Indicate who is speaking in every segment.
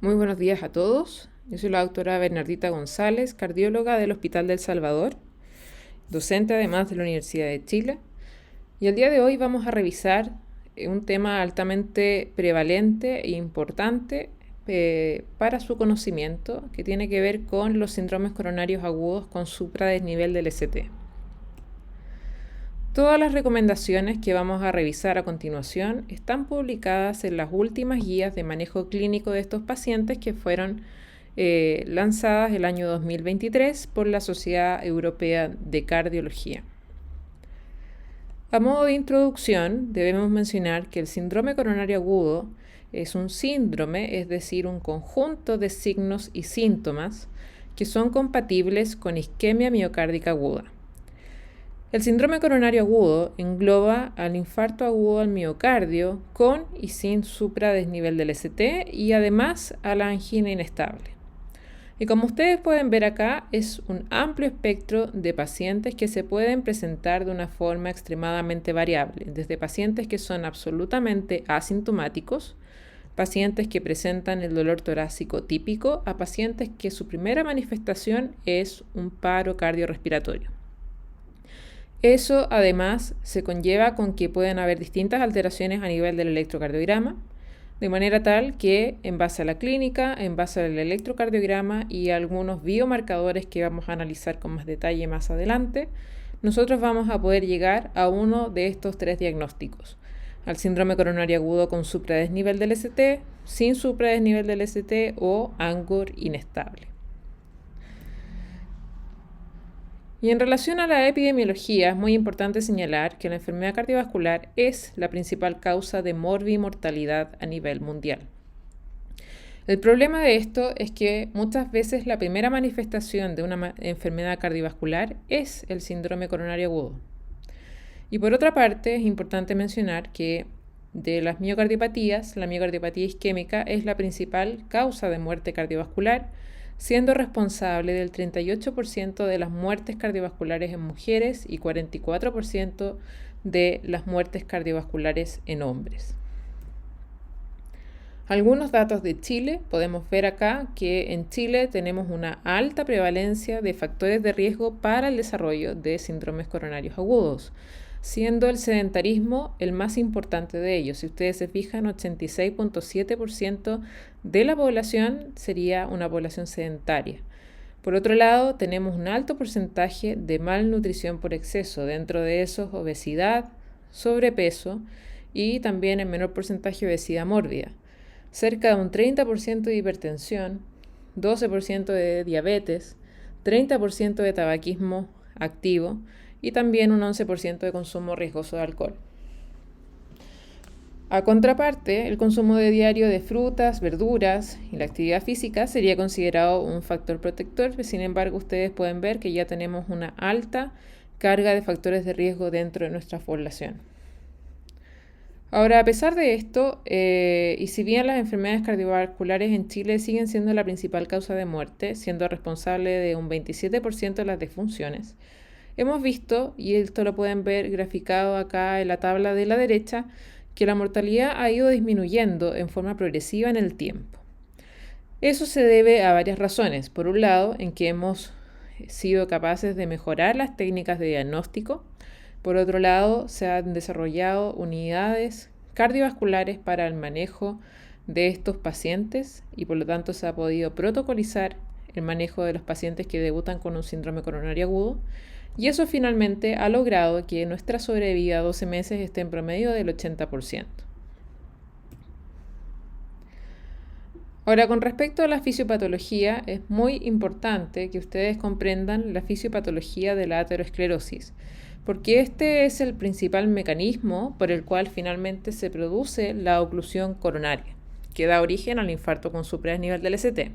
Speaker 1: Muy buenos días a todos. Yo soy la doctora Bernardita González, cardióloga del Hospital del Salvador, docente además de la Universidad de Chile. Y el día de hoy vamos a revisar un tema altamente prevalente e importante para su conocimiento, que tiene que ver con los síndromes coronarios agudos con supradesnivel del ST. Todas las recomendaciones que vamos a revisar a continuación están publicadas en las últimas guías de manejo clínico de estos pacientes que fueron lanzadas el año 2023 por la Sociedad Europea de Cardiología. A modo de introducción, debemos mencionar que el síndrome coronario agudo es un síndrome, es decir, un conjunto de signos y síntomas que son compatibles con isquemia miocárdica aguda. El síndrome coronario agudo engloba al infarto agudo al miocardio con y sin supradesnivel del ST y además a la angina inestable. Y como ustedes pueden ver acá, es un amplio espectro de pacientes que se pueden presentar de una forma extremadamente variable, desde pacientes que son absolutamente asintomáticos, pacientes que presentan el dolor torácico típico, a pacientes que su primera manifestación es un paro cardiorrespiratorio. Eso además se conlleva con que pueden haber distintas alteraciones a nivel del electrocardiograma, de manera tal que en base a la clínica, en base al electrocardiograma y algunos biomarcadores que vamos a analizar con más detalle más adelante, nosotros vamos a poder llegar a uno de estos tres diagnósticos: al síndrome coronario agudo con supradesnivel del ST, sin supradesnivel del ST o ANGOR inestable. Y en relación a la epidemiología, es muy importante señalar que la enfermedad cardiovascular es la principal causa de morbimortalidad a nivel mundial. El problema de esto es que muchas veces la primera manifestación de una enfermedad cardiovascular es el síndrome coronario agudo. Y por otra parte, es importante mencionar que de las miocardiopatías, la miocardiopatía isquémica es la principal causa de muerte cardiovascular, siendo responsable del 38% de las muertes cardiovasculares en mujeres y 44% de las muertes cardiovasculares en hombres. Algunos datos de Chile, podemos ver acá que en Chile tenemos una alta prevalencia de factores de riesgo para el desarrollo de síndromes coronarios agudos, siendo el sedentarismo el más importante de ellos. Si ustedes se fijan, 86.7% de la población sería una población sedentaria. Por otro lado, tenemos un alto porcentaje de malnutrición por exceso, dentro de esos obesidad, sobrepeso y también en menor porcentaje obesidad mórbida. Cerca de un 30% de hipertensión, 12% de diabetes, 30% de tabaquismo activo y también un 11% de consumo riesgoso de alcohol. A contraparte, el consumo de diario de frutas, verduras y la actividad física sería considerado un factor protector, sin embargo ustedes pueden ver que ya tenemos una alta carga de factores de riesgo dentro de nuestra población. Ahora, a pesar de esto, y si bien las enfermedades cardiovasculares en Chile siguen siendo la principal causa de muerte, siendo responsable de un 27% de las defunciones, hemos visto, y esto lo pueden ver graficado acá en la tabla de la derecha, que la mortalidad ha ido disminuyendo en forma progresiva en el tiempo. Eso se debe a varias razones. Por un lado, en que hemos sido capaces de mejorar las técnicas de diagnóstico. Por otro lado, se han desarrollado unidades cardiovasculares para el manejo de estos pacientes y por lo tanto se ha podido protocolizar el manejo de los pacientes que debutan con un síndrome coronario agudo. Y eso finalmente ha logrado que nuestra sobrevida a 12 meses esté en promedio del 80%. Ahora, con respecto a la fisiopatología, es muy importante que ustedes comprendan la fisiopatología de la aterosclerosis, porque este es el principal mecanismo por el cual finalmente se produce la oclusión coronaria, que da origen al infarto con supradesnivel del ST.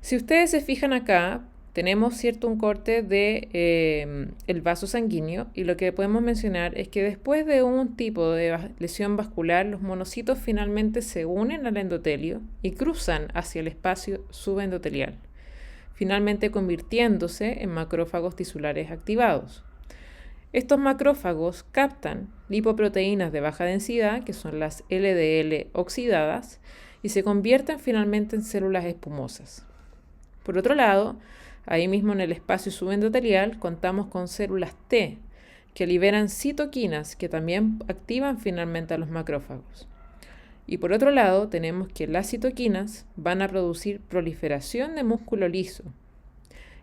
Speaker 1: Si ustedes se fijan acá, tenemos un corte de el vaso sanguíneo y lo que podemos mencionar es que después de un tipo de lesión vascular, los monocitos finalmente se unen al endotelio y cruzan hacia el espacio subendotelial, finalmente convirtiéndose en macrófagos tisulares activados. Estos macrófagos captan lipoproteínas de baja densidad, que son las LDL oxidadas, y se convierten finalmente en células espumosas. Por otro lado, ahí mismo en el espacio subendotelial contamos con células T, que liberan citoquinas que también activan finalmente a los macrófagos. Y por otro lado, tenemos que las citoquinas van a producir proliferación de músculo liso.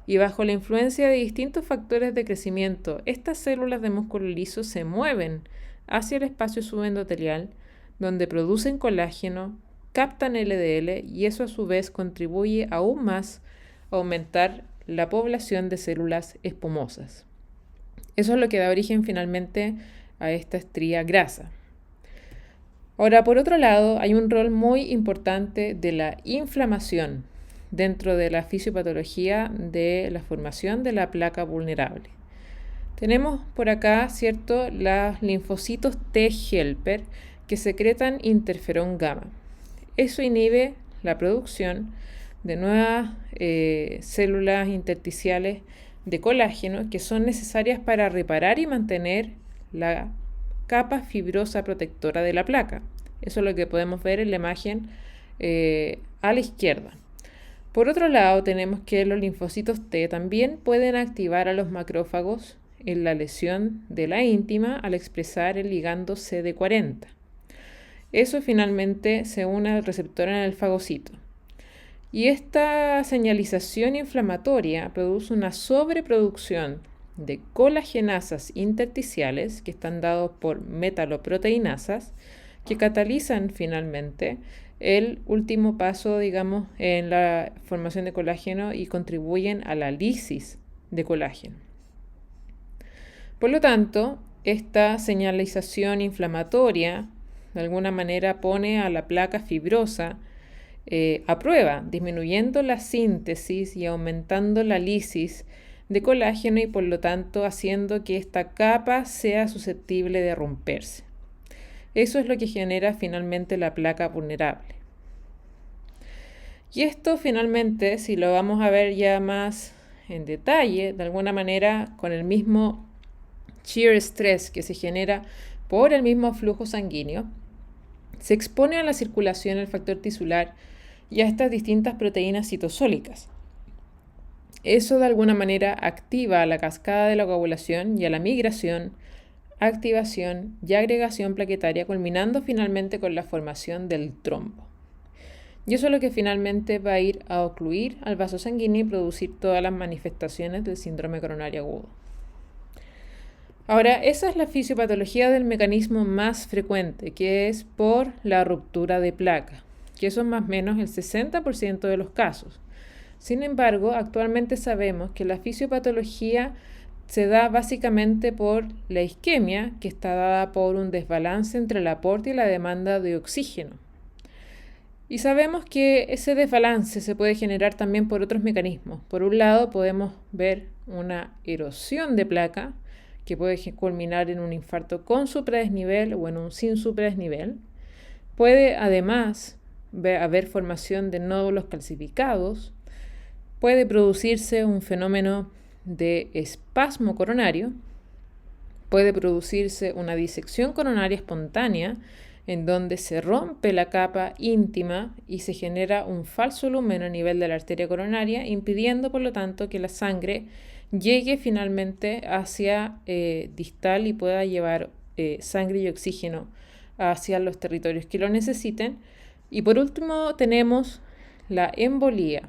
Speaker 1: Y bajo la influencia de distintos factores de crecimiento, estas células de músculo liso se mueven hacia el espacio subendotelial, donde producen colágeno, captan LDL y eso a su vez contribuye aún más a aumentar la población de células espumosas. Eso es lo que da origen finalmente a esta estría grasa. Ahora, por otro lado, hay un rol muy importante de la inflamación dentro de la fisiopatología de la formación de la placa vulnerable. Tenemos por acá, ¿cierto?, los linfocitos T helper que secretan interferón gamma. Eso inhibe la producción de nuevas células intersticiales de colágeno que son necesarias para reparar y mantener la capa fibrosa protectora de la placa. Eso es lo que podemos ver en la imagen a la izquierda. Por otro lado, tenemos que los linfocitos T también pueden activar a los macrófagos en la lesión de la íntima al expresar el ligando CD40. Eso finalmente se une al receptor en el fagocito. Y esta señalización inflamatoria produce una sobreproducción de colagenasas intersticiales que están dados por metaloproteinasas que catalizan finalmente el último paso, digamos, en la formación de colágeno y contribuyen a la lisis de colágeno. Por lo tanto, esta señalización inflamatoria de alguna manera pone a la placa fibrosa a prueba, disminuyendo la síntesis y aumentando la lisis de colágeno y por lo tanto haciendo que esta capa sea susceptible de romperse. Eso es lo que genera finalmente la placa vulnerable. Y esto finalmente, si lo vamos a ver ya más en detalle, de alguna manera con el mismo shear stress que se genera por el mismo flujo sanguíneo, se expone a la circulación el factor tisular y a estas distintas proteínas citosólicas. Eso de alguna manera activa a la cascada de la coagulación y a la migración, activación y agregación plaquetaria, culminando finalmente con la formación del trombo. Y eso es lo que finalmente va a ir a ocluir al vaso sanguíneo y producir todas las manifestaciones del síndrome coronario agudo. Ahora, esa es la fisiopatología del mecanismo más frecuente, que es por la ruptura de placa, que eso es más o menos el 60% de los casos. Sin embargo, actualmente sabemos que la fisiopatología se da básicamente por la isquemia, que está dada por un desbalance entre el aporte y la demanda de oxígeno. Y sabemos que ese desbalance se puede generar también por otros mecanismos. Por un lado, podemos ver una erosión de placa, que puede culminar en un infarto con supradesnivel o en un sin supradesnivel. Puede además haber formación de nódulos calcificados. Puede producirse un fenómeno de espasmo coronario. Puede producirse una disección coronaria espontánea en donde se rompe la capa íntima y se genera un falso lumen a nivel de la arteria coronaria, impidiendo por lo tanto que la sangre llegue finalmente hacia distal y pueda llevar sangre y oxígeno hacia los territorios que lo necesiten. Y por último tenemos la embolía,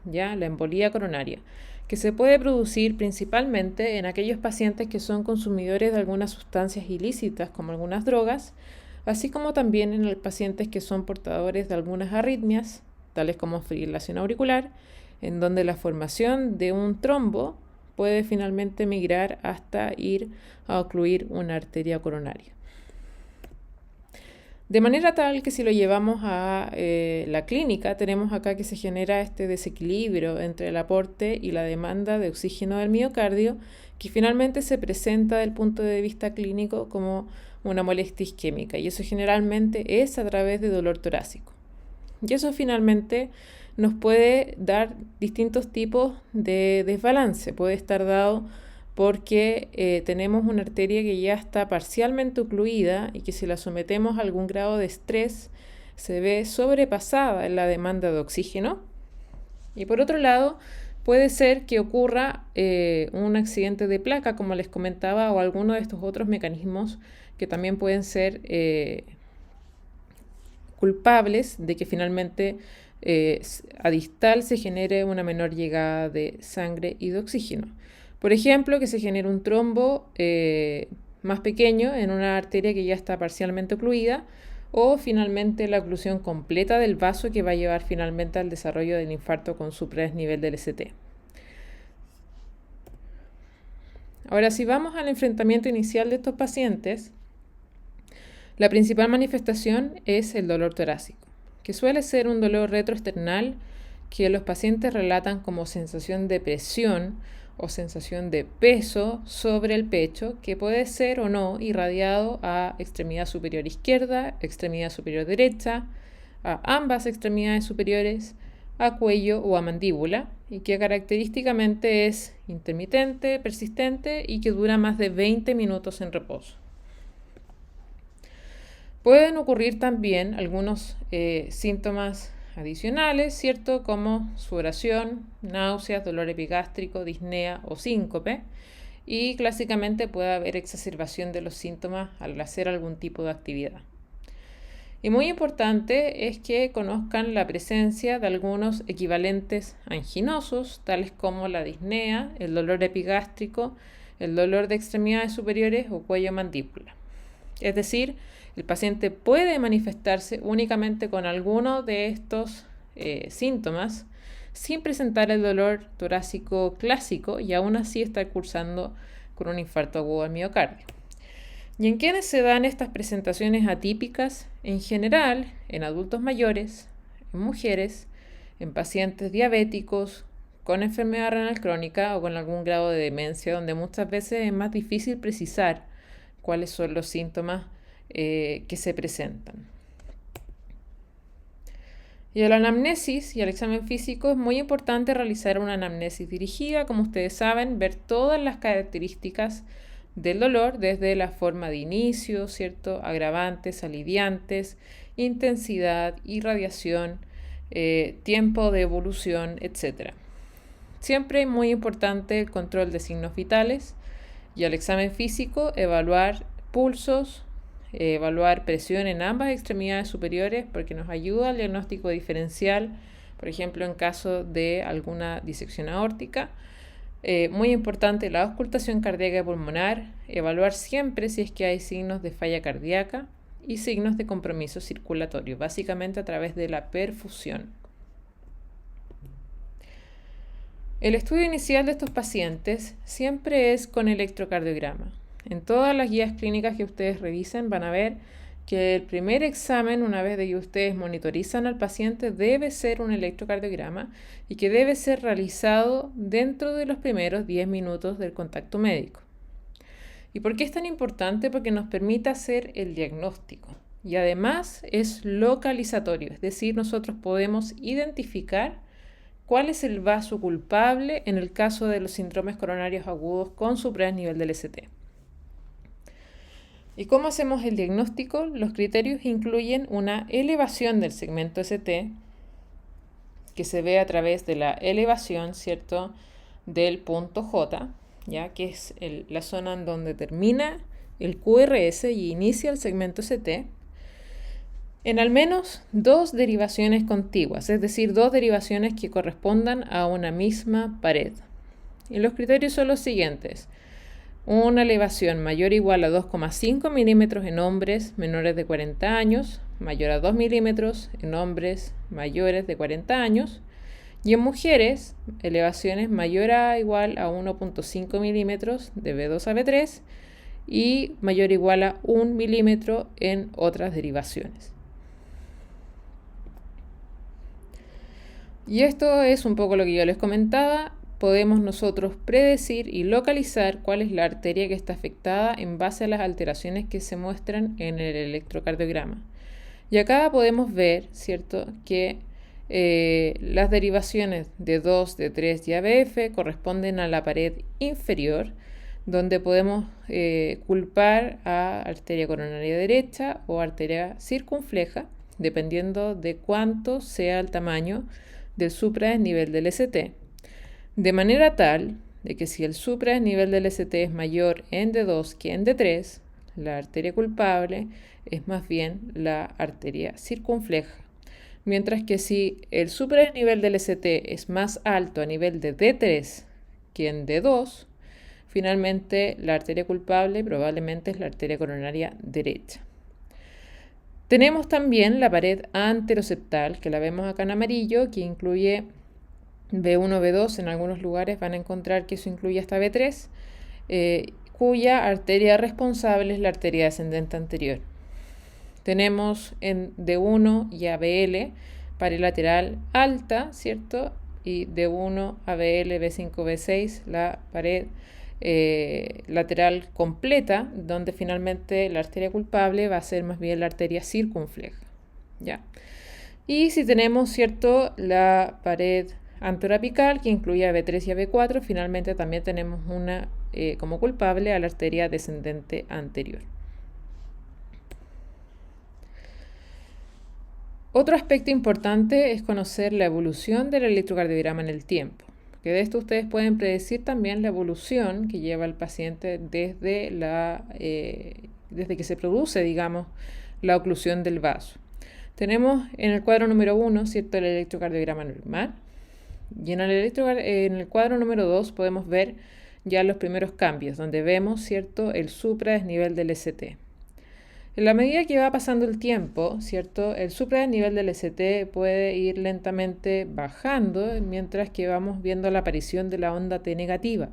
Speaker 1: ¿ya? La embolía coronaria, que se puede producir principalmente en aquellos pacientes que son consumidores de algunas sustancias ilícitas como algunas drogas, así como también en los pacientes que son portadores de algunas arritmias, tales como fibrilación auricular, en donde la formación de un trombo puede finalmente migrar hasta ir a ocluir una arteria coronaria. De manera tal que si lo llevamos a la clínica, tenemos acá que se genera este desequilibrio entre el aporte y la demanda de oxígeno del miocardio, que finalmente se presenta desde el punto de vista clínico como una molestia isquémica, y eso generalmente es a través de dolor torácico. Y eso finalmente nos puede dar distintos tipos de desbalance. Puede estar dado porque tenemos una arteria que ya está parcialmente ocluida y que si la sometemos a algún grado de estrés se ve sobrepasada en la demanda de oxígeno. Y por otro lado, puede ser que ocurra un accidente de placa, como les comentaba, o alguno de estos otros mecanismos que también pueden ser culpables de que finalmente a distal se genere una menor llegada de sangre y de oxígeno. Por ejemplo, que se genere un trombo más pequeño en una arteria que ya está parcialmente ocluida, o finalmente la oclusión completa del vaso que va a llevar finalmente al desarrollo del infarto con supradesnivel del ST. Ahora, si vamos al enfrentamiento inicial de estos pacientes, la principal manifestación es el dolor torácico, que suele ser un dolor retroesternal que los pacientes relatan como sensación de presión o sensación de peso sobre el pecho, que puede ser o no irradiado a extremidad superior izquierda, extremidad superior derecha, a ambas extremidades superiores, a cuello o a mandíbula, y que característicamente es intermitente, persistente y que dura más de 20 minutos en reposo. Pueden ocurrir también algunos síntomas adicionales, ¿cierto? Como sudoración, náuseas, dolor epigástrico, disnea o síncope. Y clásicamente puede haber exacerbación de los síntomas al hacer algún tipo de actividad. Y muy importante es que conozcan la presencia de algunos equivalentes anginosos, tales como la disnea, el dolor epigástrico, el dolor de extremidades superiores o cuello-mandíbula. Es decir, el paciente puede manifestarse únicamente con alguno de estos síntomas sin presentar el dolor torácico clásico y aún así estar cursando con un infarto agudo al miocardio. ¿Y en quiénes se dan estas presentaciones atípicas? En general, en adultos mayores, en mujeres, en pacientes diabéticos, con enfermedad renal crónica o con algún grado de demencia, donde muchas veces es más difícil precisar cuáles son los síntomas que se presentan. Y a la anamnesis y al examen físico es muy importante realizar una anamnesis dirigida, como ustedes saben, ver todas las características del dolor, desde la forma de inicio, ¿cierto? Agravantes, aliviantes, intensidad, irradiación, tiempo de evolución, etc. Siempre es muy importante el control de signos vitales y al examen físico evaluar pulsos, evaluar presión en ambas extremidades superiores porque nos ayuda al diagnóstico diferencial, por ejemplo en caso de alguna disección aórtica. Muy importante la auscultación cardíaca y pulmonar, evaluar siempre si es que hay signos de falla cardíaca y signos de compromiso circulatorio, básicamente a través de la perfusión. El estudio inicial de estos pacientes siempre es con electrocardiograma. En todas las guías clínicas que ustedes revisen van a ver que el primer examen, una vez de que ustedes monitorizan al paciente, debe ser un electrocardiograma y que debe ser realizado dentro de los primeros 10 minutos del contacto médico. ¿Y por qué es tan importante? Porque nos permite hacer el diagnóstico y además es localizatorio, es decir, nosotros podemos identificar cuál es el vaso culpable en el caso de los síndromes coronarios agudos con supradesnivel del ST. ¿Y cómo hacemos el diagnóstico? Los criterios incluyen una elevación del segmento ST, que se ve a través de la elevación, ¿cierto?, del punto J, ¿ya? Que es la zona en donde termina el QRS y inicia el segmento ST, en al menos 2 derivaciones contiguas, es decir, 2 derivaciones que correspondan a una misma pared. Y los criterios son los siguientes: una elevación mayor o igual a 2,5 milímetros en hombres menores de 40 años, mayor a 2 milímetros en hombres mayores de 40 años, y en mujeres, elevaciones mayor o igual a 1,5 milímetros de B2 a B3 y mayor o igual a 1 milímetro en otras derivaciones. Y esto es un poco lo que yo les comentaba. Podemos nosotros predecir y localizar cuál es la arteria que está afectada en base a las alteraciones que se muestran en el electrocardiograma. Y acá podemos ver, ¿cierto?, que las derivaciones de 2, de 3 y ABF corresponden a la pared inferior, donde podemos culpar a arteria coronaria derecha o arteria circunfleja, dependiendo de cuánto sea el tamaño del supradesnivel del ST, de manera tal de que si el supradesnivel del ST es mayor en D2 que en D3, la arteria culpable es más bien la arteria circunfleja. Mientras que si el supradesnivel del ST es más alto a nivel de D3 que en D2, finalmente la arteria culpable probablemente es la arteria coronaria derecha. Tenemos también la pared anteroseptal, que la vemos acá en amarillo, que incluye B1, B2, en algunos lugares van a encontrar que eso incluye hasta B3, cuya arteria responsable es la arteria descendente anterior. Tenemos en D1 y ABL pared lateral alta, ¿cierto? Y D1, ABL, B5, B6, la pared lateral completa, donde finalmente la arteria culpable va a ser más bien la arteria circunfleja, ¿ya? Y si tenemos, ¿cierto?, la pared anteroapical, que incluye a B3 y a B4, finalmente también tenemos una como culpable a la arteria descendente anterior. Otro aspecto importante es conocer la evolución del electrocardiograma en el tiempo, que de esto ustedes pueden predecir también la evolución que lleva el paciente desde que se produce, digamos, la oclusión del vaso. Tenemos en el cuadro número 1, ¿cierto?, el electrocardiograma normal, y en el cuadro número 2 podemos ver ya los primeros cambios, donde vemos, ¿cierto?, el supradesnivel del ST. En la medida que va pasando el tiempo, ¿cierto?, el supradesnivel del ST puede ir lentamente bajando mientras que vamos viendo la aparición de la onda T negativa.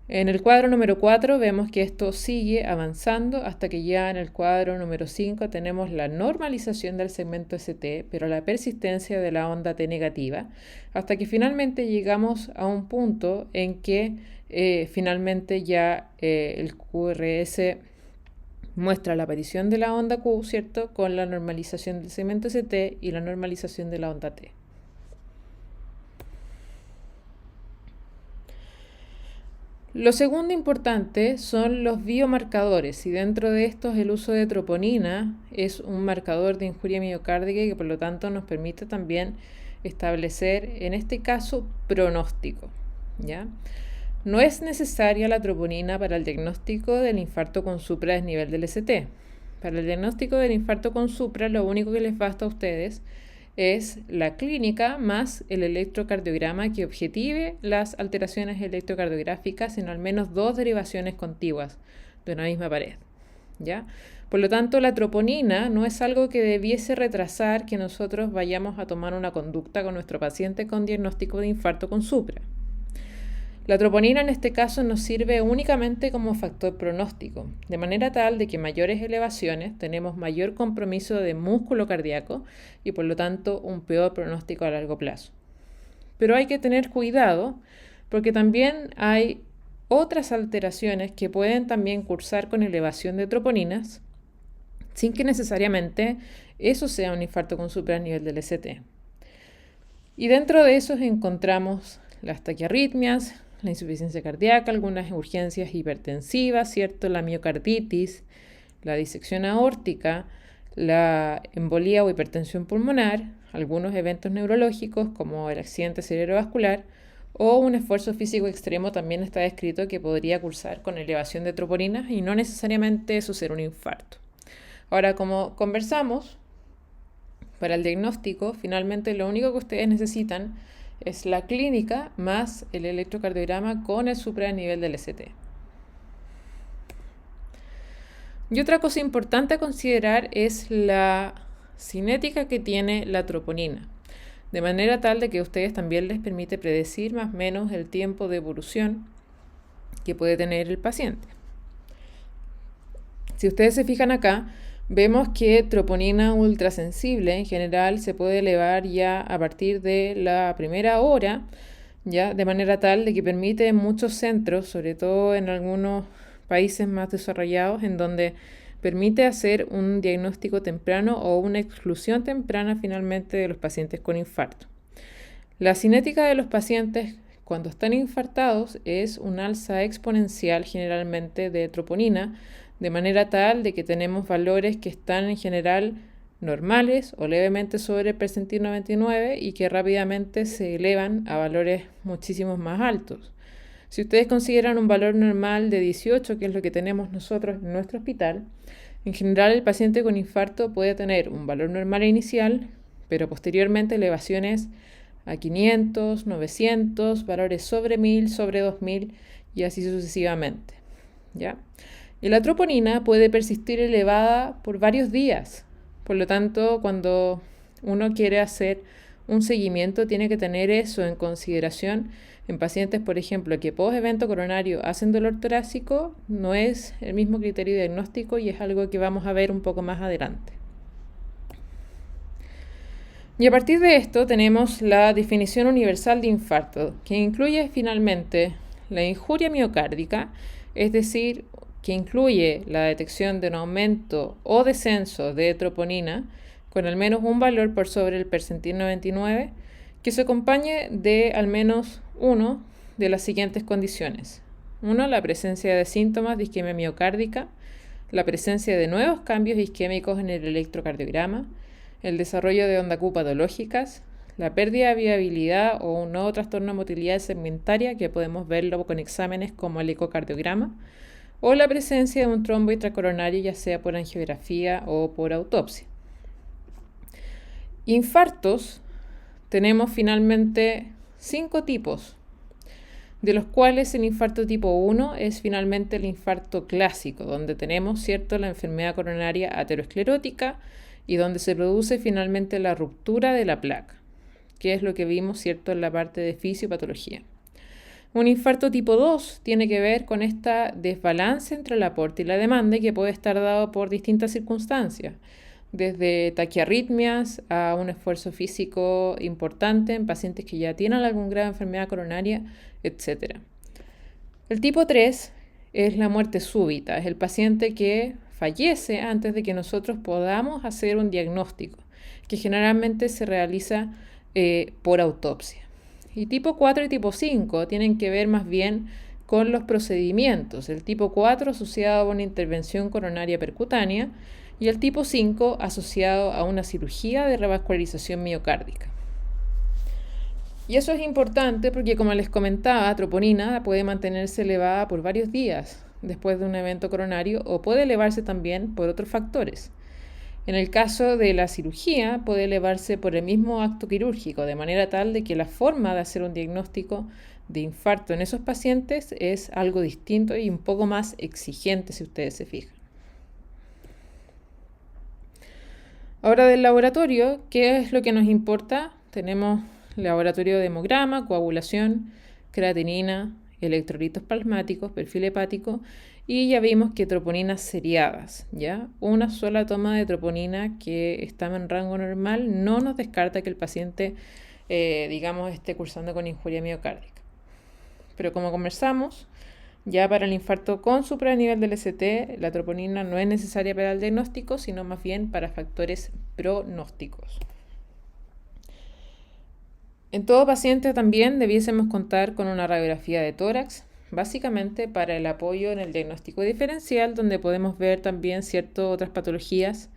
Speaker 1: En el cuadro número 4 vemos que esto sigue avanzando hasta que ya en el cuadro número 5 tenemos la normalización del segmento ST, pero la persistencia de la onda T negativa, hasta que finalmente llegamos a un punto en que finalmente ya el QRS muestra la aparición de la onda Q, ¿cierto?, con la normalización del segmento ST y la normalización de la onda T. Lo segundo importante son los biomarcadores, y dentro de estos el uso de troponina es un marcador de injuria miocárdica y que por lo tanto nos permite también establecer, en este caso, pronóstico, ¿ya? No es necesaria la troponina para el diagnóstico del infarto con supradesnivel del ST. Para el diagnóstico del infarto con supra, lo único que les basta a ustedes es la clínica más el electrocardiograma que objetive las alteraciones electrocardiográficas en al menos 2 derivaciones contiguas de una misma pared, ¿ya? Por lo tanto, la troponina no es algo que debiese retrasar que nosotros vayamos a tomar una conducta con nuestro paciente con diagnóstico de infarto con supra. La troponina en este caso nos sirve únicamente como factor pronóstico, de manera tal de que mayores elevaciones tenemos mayor compromiso de músculo cardíaco y por lo tanto un peor pronóstico a largo plazo. Pero hay que tener cuidado porque también hay otras alteraciones que pueden también cursar con elevación de troponinas sin que necesariamente eso sea un infarto con supra a nivel del ST. Y dentro de esos encontramos las taquiarritmias, la insuficiencia cardíaca, algunas urgencias hipertensivas, ¿cierto?, la miocarditis, la disección aórtica, la embolía o hipertensión pulmonar, algunos eventos neurológicos como el accidente cerebrovascular o un esfuerzo físico extremo también está descrito que podría cursar con elevación de troponinas y no necesariamente eso ser un infarto. Ahora, como conversamos, para el diagnóstico, finalmente lo único que ustedes necesitan es la clínica más el electrocardiograma con el supradesnivel del ST. Y otra cosa importante a considerar es la cinética que tiene la troponina, de manera tal de que a ustedes también les permite predecir más o menos el tiempo de evolución que puede tener el paciente. Si ustedes se fijan acá, vemos que troponina ultrasensible en general se puede elevar ya a partir de la primera hora, ya de manera tal de que permite en muchos centros, sobre todo en algunos países más desarrollados, en donde permite hacer un diagnóstico temprano o una exclusión temprana finalmente de los pacientes con infarto. La cinética de los pacientes cuando están infartados es un alza exponencial generalmente de troponina, de manera tal de que tenemos valores que están en general normales o levemente sobre el percentil 99 y que rápidamente se elevan a valores muchísimo más altos. Si ustedes consideran un valor normal de 18, que es lo que tenemos nosotros en nuestro hospital, en general el paciente con infarto puede tener un valor normal inicial, pero posteriormente elevaciones a 500, 900, valores sobre 1000, sobre 2000 y así sucesivamente, ¿ya? Y la troponina puede persistir elevada por varios días. Por lo tanto, cuando uno quiere hacer un seguimiento, tiene que tener eso en consideración en pacientes, por ejemplo, que post evento coronario hacen dolor torácico. No es el mismo criterio diagnóstico y es algo que vamos a ver un poco más adelante. Y a partir de esto tenemos la definición universal de infarto, que incluye finalmente la injuria miocárdica, es decir, que incluye la detección de un aumento o descenso de troponina con al menos un valor por sobre el percentil 99, que se acompañe de al menos uno de las siguientes condiciones. 1. La presencia de síntomas de isquemia miocárdica, la presencia de nuevos cambios isquémicos en el electrocardiograma, el desarrollo de ondas Q patológicas, la pérdida de viabilidad o un nuevo trastorno de motilidad segmentaria, que podemos verlo con exámenes como el ecocardiograma, o la presencia de un trombo intracoronario, ya sea por angiografía o por autopsia. Infartos tenemos finalmente 5 tipos, de los cuales el infarto tipo 1 es finalmente el infarto clásico, donde tenemos, ¿cierto?, la enfermedad coronaria aterosclerótica y donde se produce finalmente la ruptura de la placa, que es lo que vimos, ¿cierto?, en la parte de fisiopatología. Un infarto tipo 2 tiene que ver con esta desbalance entre el aporte y la demanda, que puede estar dado por distintas circunstancias, desde taquiarritmias a un esfuerzo físico importante en pacientes que ya tienen algún grado de enfermedad coronaria, etc. El tipo 3 es la muerte súbita, es el paciente que fallece antes de que nosotros podamos hacer un diagnóstico, que generalmente se realiza por autopsia. Y tipo 4 y tipo 5 tienen que ver más bien con los procedimientos. El tipo 4 asociado a una intervención coronaria percutánea y el tipo 5 asociado a una cirugía de revascularización miocárdica. Y eso es importante porque, como les comentaba, troponina puede mantenerse elevada por varios días después de un evento coronario o puede elevarse también por otros factores. En el caso de la cirugía, puede elevarse por el mismo acto quirúrgico, de manera tal de que la forma de hacer un diagnóstico de infarto en esos pacientes es algo distinto y un poco más exigente, si ustedes se fijan. Ahora del laboratorio, ¿qué es lo que nos importa? Tenemos laboratorio de hemograma, coagulación, creatinina, electrolitos plasmáticos, perfil hepático y ya vimos que troponinas seriadas, ¿ya? Una sola toma de troponina que está en rango normal no nos descarta que el paciente, esté cursando con injuria miocárdica. Pero como conversamos, ya para el infarto con supranivel del ST, la troponina no es necesaria para el diagnóstico, sino más bien para factores pronósticos. En todo paciente también debiésemos contar con una radiografía de tórax, básicamente para el apoyo en el diagnóstico diferencial, donde podemos ver también ciertas otras patologías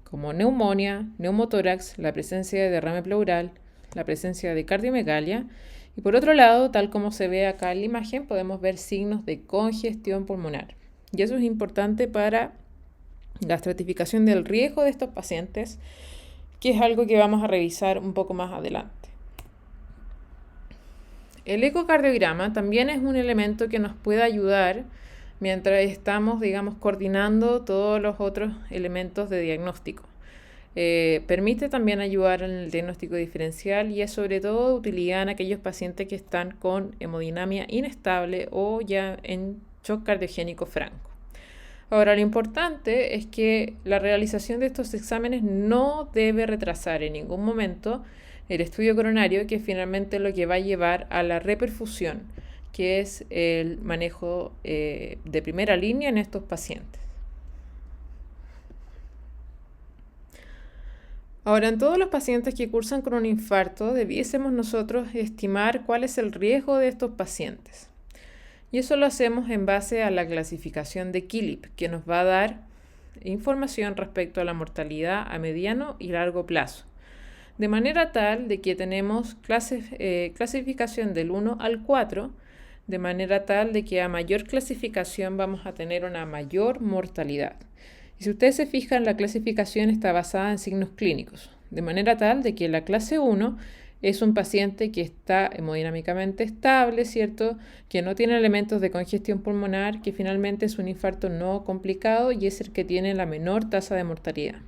Speaker 1: como neumonía, neumotórax, la presencia de derrame pleural, la presencia de cardiomegalia. Y por otro lado, tal como se ve acá en la imagen, podemos ver signos de congestión pulmonar. Y eso es importante para la estratificación del riesgo de estos pacientes, que es algo que vamos a revisar un poco más adelante. El ecocardiograma también es un elemento que nos puede ayudar mientras estamos, coordinando todos los otros elementos de diagnóstico. Permite también ayudar en el diagnóstico diferencial y es sobre todo de utilidad en aquellos pacientes que están con hemodinamia inestable o ya en shock cardiogénico franco. Ahora, lo importante es que la realización de estos exámenes no debe retrasar en ningún momento el estudio coronario, que finalmente es lo que va a llevar a la reperfusión, que es el manejo de primera línea en estos pacientes. Ahora, en todos los pacientes que cursan con un infarto, debiésemos nosotros estimar cuál es el riesgo de estos pacientes. Y eso lo hacemos en base a la clasificación de Killip, que nos va a dar información respecto a la mortalidad a mediano y largo plazo. De manera tal de que tenemos clasificación del 1 al 4, de manera tal de que a mayor clasificación vamos a tener una mayor mortalidad. Y si ustedes se fijan, la clasificación está basada en signos clínicos, de manera tal de que la clase 1 es un paciente que está hemodinámicamente estable, ¿cierto? Que no tiene elementos de congestión pulmonar, que finalmente es un infarto no complicado y es el que tiene la menor tasa de mortalidad.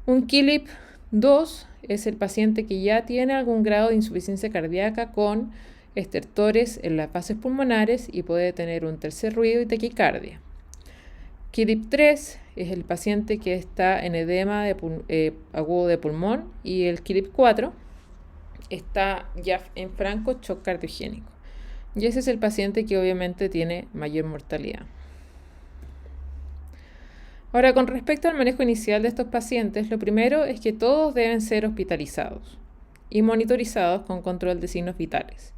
Speaker 1: Un KILIP 2 es el paciente que ya tiene algún grado de insuficiencia cardíaca con estertores en las bases pulmonares y puede tener un tercer ruido y taquicardia. KILIP 3 es el paciente que está en edema agudo de pulmón y el KILIP 4 está ya en franco shock cardiogénico. Y ese es el paciente que obviamente tiene mayor mortalidad. Ahora, con respecto al manejo inicial de estos pacientes, lo primero es que todos deben ser hospitalizados y monitorizados con control de signos vitales.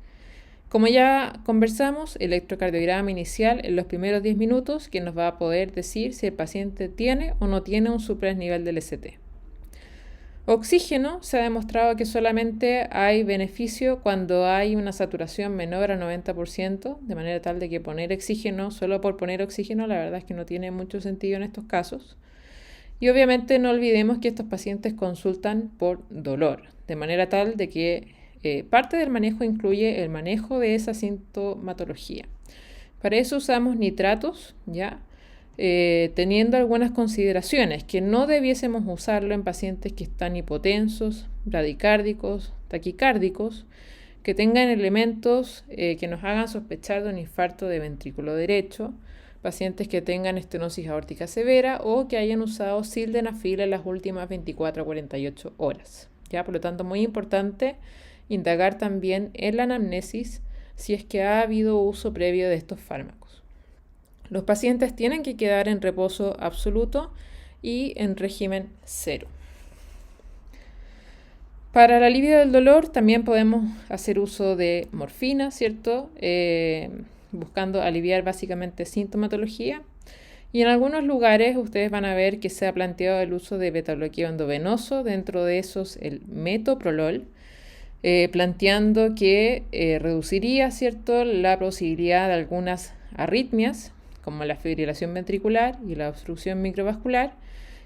Speaker 1: Como ya conversamos, electrocardiograma inicial en los primeros 10 minutos que nos va a poder decir si el paciente tiene o no tiene un supranivel del ST. Oxígeno, se ha demostrado que solamente hay beneficio cuando hay una saturación menor a 90%, de manera tal de que poner oxígeno, solo por poner oxígeno, la verdad es que no tiene mucho sentido en estos casos. Y obviamente no olvidemos que estos pacientes consultan por dolor, de manera tal de que parte del manejo incluye el manejo de esa sintomatología. Para eso usamos nitratos, ¿ya? Teniendo algunas consideraciones, que no debiésemos usarlo en pacientes que están hipotensos, bradicárdicos, taquicárdicos, que tengan elementos que nos hagan sospechar de un infarto de ventrículo derecho, pacientes que tengan estenosis aórtica severa o que hayan usado sildenafil en las últimas 24 a 48 horas. ¿Ya? Por lo tanto, muy importante indagar también en la anamnesis si es que ha habido uso previo de estos fármacos. Los pacientes tienen que quedar en reposo absoluto y en régimen cero. Para el alivio del dolor también podemos hacer uso de morfina, ¿cierto? Buscando aliviar básicamente sintomatología. Y en algunos lugares ustedes van a ver que se ha planteado el uso de betabloqueo endovenoso, dentro de esos el metoprolol, planteando que reduciría, ¿cierto?, la posibilidad de algunas arritmias, como la fibrilación ventricular y la obstrucción microvascular,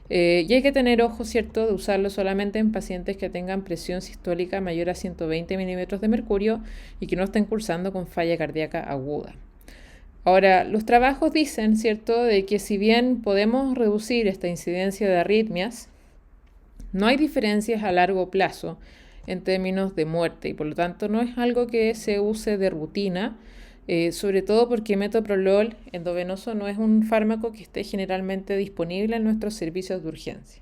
Speaker 1: y hay que tener ojo, ¿cierto?, de usarlo solamente en pacientes que tengan presión sistólica mayor a 120 milímetros de mercurio y que no estén cursando con falla cardíaca aguda. Ahora, los trabajos dicen, ¿cierto?, de que si bien podemos reducir esta incidencia de arritmias, no hay diferencias a largo plazo en términos de muerte y por lo tanto no es algo que se use de rutina, sobre todo porque metoprolol endovenoso no es un fármaco que esté generalmente disponible en nuestros servicios de urgencia.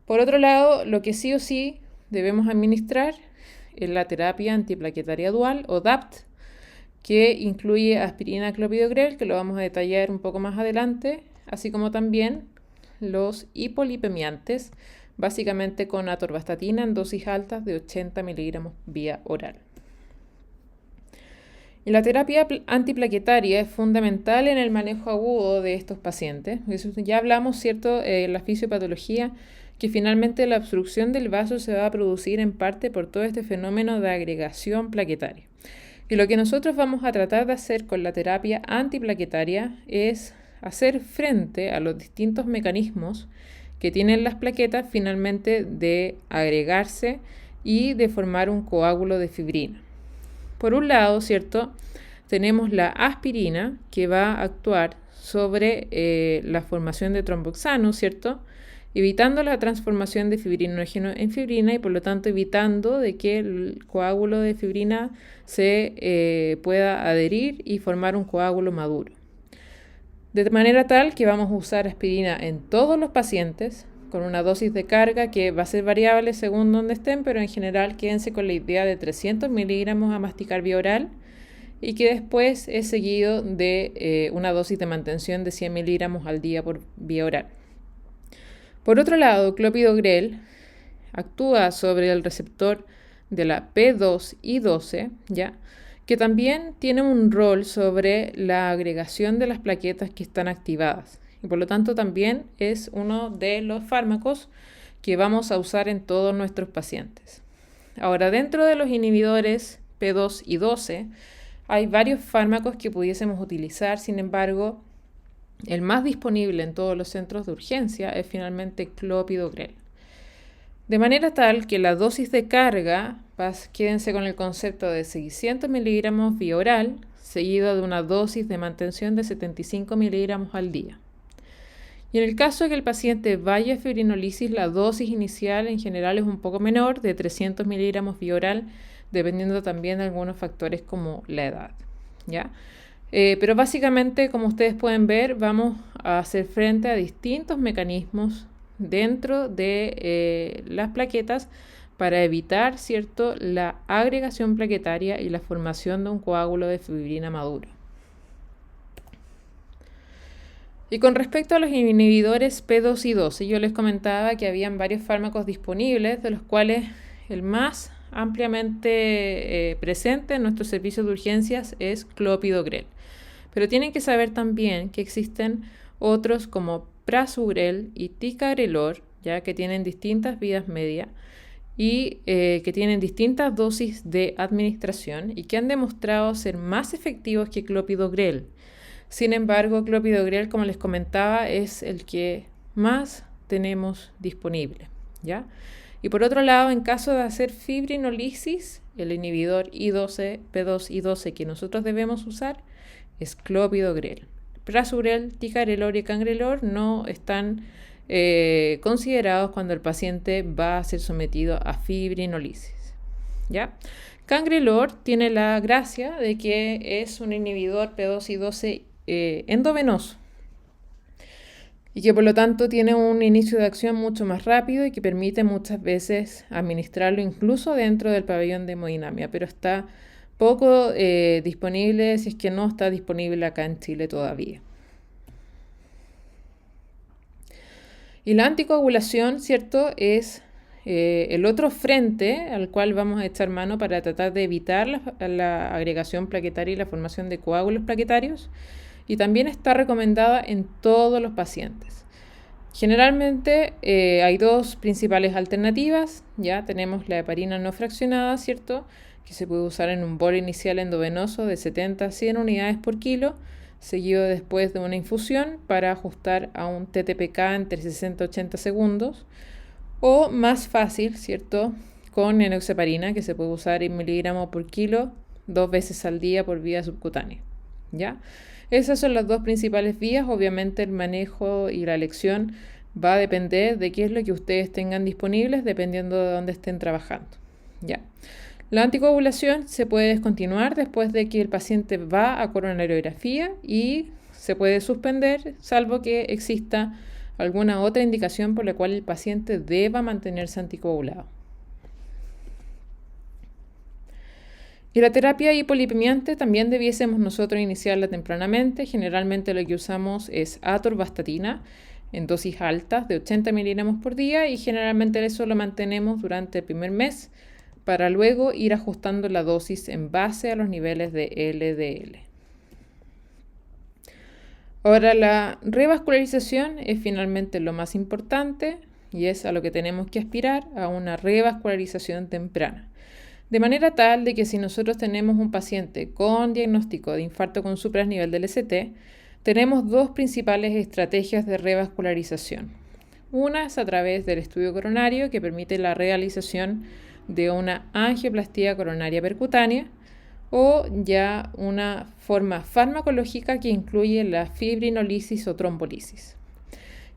Speaker 1: Por otro lado, lo que sí o sí debemos administrar es la terapia antiplaquetaria dual o DAPT, que incluye aspirina clopidogrel, que lo vamos a detallar un poco más adelante, así como también los hipolipemiantes, básicamente con atorvastatina en dosis altas de 80 miligramos vía oral. Y la terapia antiplaquetaria es fundamental en el manejo agudo de estos pacientes. Eso ya hablamos, ¿cierto?, la fisiopatología, que finalmente la obstrucción del vaso se va a producir en parte por todo este fenómeno de agregación plaquetaria. Y lo que nosotros vamos a tratar de hacer con la terapia antiplaquetaria es hacer frente a los distintos mecanismos que tienen las plaquetas finalmente de agregarse y de formar un coágulo de fibrina. Por un lado, ¿cierto?, tenemos la aspirina que va a actuar sobre la formación de tromboxano, ¿cierto?, evitando la transformación de fibrinógeno en fibrina y por lo tanto evitando de que el coágulo de fibrina se pueda adherir y formar un coágulo maduro. De manera tal que vamos a usar aspirina en todos los pacientes con una dosis de carga que va a ser variable según donde estén, pero en general quédense con la idea de 300 miligramos a masticar vía oral y que después es seguido de una dosis de mantención de 100 miligramos al día por vía oral. Por otro lado, clopidogrel actúa sobre el receptor de la P2Y12, ¿ya?, que también tiene un rol sobre la agregación de las plaquetas que están activadas. y por lo tanto también es uno de los fármacos que vamos a usar en todos nuestros pacientes. Ahora, dentro de los inhibidores P2 y 12 hay varios fármacos que pudiésemos utilizar, sin embargo, el más disponible en todos los centros de urgencia es finalmente clopidogrel. De manera tal que la dosis de carga, quédense con el concepto de 600 miligramos vía oral, seguido de una dosis de mantención de 75 miligramos al día. Y en el caso de que el paciente vaya a fibrinolisis, la dosis inicial en general es un poco menor, de 300 miligramos vía oral, dependiendo también de algunos factores como la edad, ¿ya? Pero básicamente, como ustedes pueden ver, vamos a hacer frente a distintos mecanismos dentro de las plaquetas para evitar, ¿cierto?, la agregación plaquetaria y la formación de un coágulo de fibrina maduro. Y con respecto a los inhibidores P2 y 12, yo les comentaba que habían varios fármacos disponibles, de los cuales el más ampliamente presente en nuestros servicios de urgencias es clopidogrel. Pero tienen que saber también que existen otros como prasugrel y ticagrelor, ya que tienen distintas vías medias y que tienen distintas dosis de administración y que han demostrado ser más efectivos que clopidogrel. Sin embargo, clopidogrel, como les comentaba, es el que más tenemos disponible, ¿ya? Y por otro lado, en caso de hacer fibrinolisis, el inhibidor I12, P2 y 12 que nosotros debemos usar es clopidogrel. Prasugrel, ticagrelor y cangrelor no están considerados cuando el paciente va a ser sometido a fibrinolisis, ¿ya? Cangrelor tiene la gracia de que es un inhibidor P2 y 12 endovenoso y que por lo tanto tiene un inicio de acción mucho más rápido y que permite muchas veces administrarlo incluso dentro del pabellón de hemodinamia, pero está poco disponible, si es que no está disponible acá en Chile todavía. Y la anticoagulación, ¿cierto?, es el otro frente al cual vamos a echar mano para tratar de evitar la agregación plaquetaria y la formación de coágulos plaquetarios, y también está recomendada en todos los pacientes. Generalmente hay dos principales alternativas, ya tenemos la heparina no fraccionada, ¿cierto?, que se puede usar en un bolo inicial endovenoso de 70 a 100 unidades por kilo, seguido después de una infusión para ajustar a un TTPK entre 60 y 80 segundos, o más fácil, ¿cierto?, con enoxaparina, que se puede usar en miligramos por kilo 2 veces al día por vía subcutánea, ¿ya? Esas son las dos principales vías. Obviamente el manejo y la elección va a depender de qué es lo que ustedes tengan disponibles, dependiendo de dónde estén trabajando, ¿ya? La anticoagulación se puede descontinuar después de que el paciente va a coronariografía y se puede suspender, salvo que exista alguna otra indicación por la cual el paciente deba mantenerse anticoagulado. Y la terapia hipolipemiante también debiésemos nosotros iniciarla tempranamente. Generalmente lo que usamos es atorvastatina en dosis altas de 80 miligramos por día y generalmente eso lo mantenemos durante el primer mes para luego ir ajustando la dosis en base a los niveles de LDL. Ahora, la revascularización es finalmente lo más importante y es a lo que tenemos que aspirar, a una revascularización temprana. De manera tal de que si nosotros tenemos un paciente con diagnóstico de infarto con suprasnivel del ST, tenemos dos principales estrategias de revascularización. Una es a través del estudio coronario, que permite la realización de una angioplastía coronaria percutánea, o ya una forma farmacológica que incluye la fibrinolisis o trombolisis.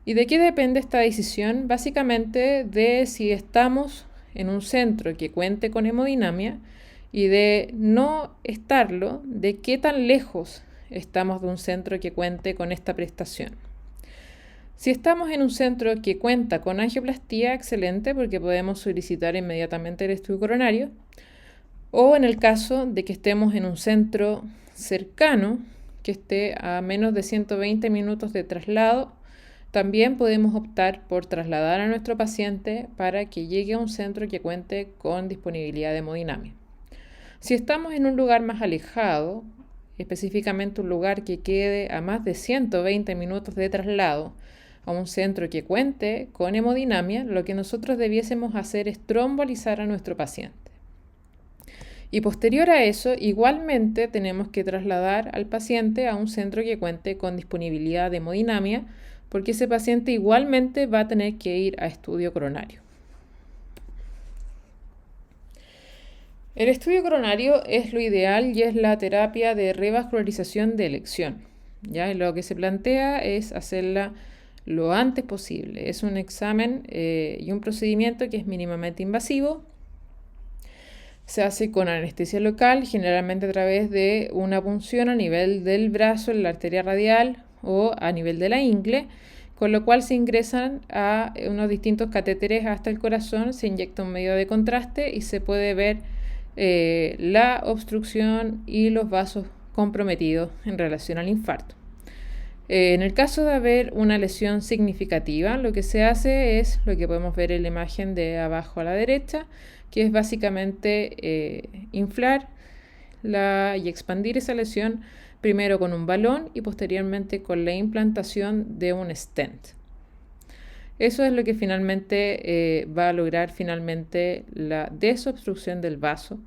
Speaker 1: ¿Y de qué depende esta decisión? Básicamente de si estamos en un centro que cuente con hemodinamia y de no estarlo, de qué tan lejos estamos de un centro que cuente con esta prestación. Si estamos en un centro que cuenta con angioplastía, excelente, porque podemos solicitar inmediatamente el estudio coronario, o en el caso de que estemos en un centro cercano, que esté a menos de 120 minutos de traslado, también podemos optar por trasladar a nuestro paciente para que llegue a un centro que cuente con disponibilidad de hemodinamia. Si estamos en un lugar más alejado, específicamente un lugar que quede a más de 120 minutos de traslado a un centro que cuente con hemodinamia, lo que nosotros debiésemos hacer es trombolizar a nuestro paciente. Y posterior a eso, igualmente tenemos que trasladar al paciente a un centro que cuente con disponibilidad de hemodinamia, porque ese paciente igualmente va a tener que ir a estudio coronario. El estudio coronario es lo ideal y es la terapia de revascularización de elección. ¿Ya? Y lo que se plantea es hacerla lo antes posible. Es un examen y un procedimiento que es mínimamente invasivo. Se hace con anestesia local, generalmente a través de una punción a nivel del brazo, en la arteria radial o a nivel de la ingle, con lo cual se ingresan a unos distintos catéteres hasta el corazón, se inyecta un medio de contraste y se puede ver la obstrucción y los vasos comprometidos en relación al infarto. En el caso de haber una lesión significativa, lo que se hace es lo que podemos ver en la imagen de abajo a la derecha, que es básicamente inflar y expandir esa lesión primero con un balón y posteriormente con la implantación de un stent. Eso es lo que finalmente va a lograr finalmente la desobstrucción del vaso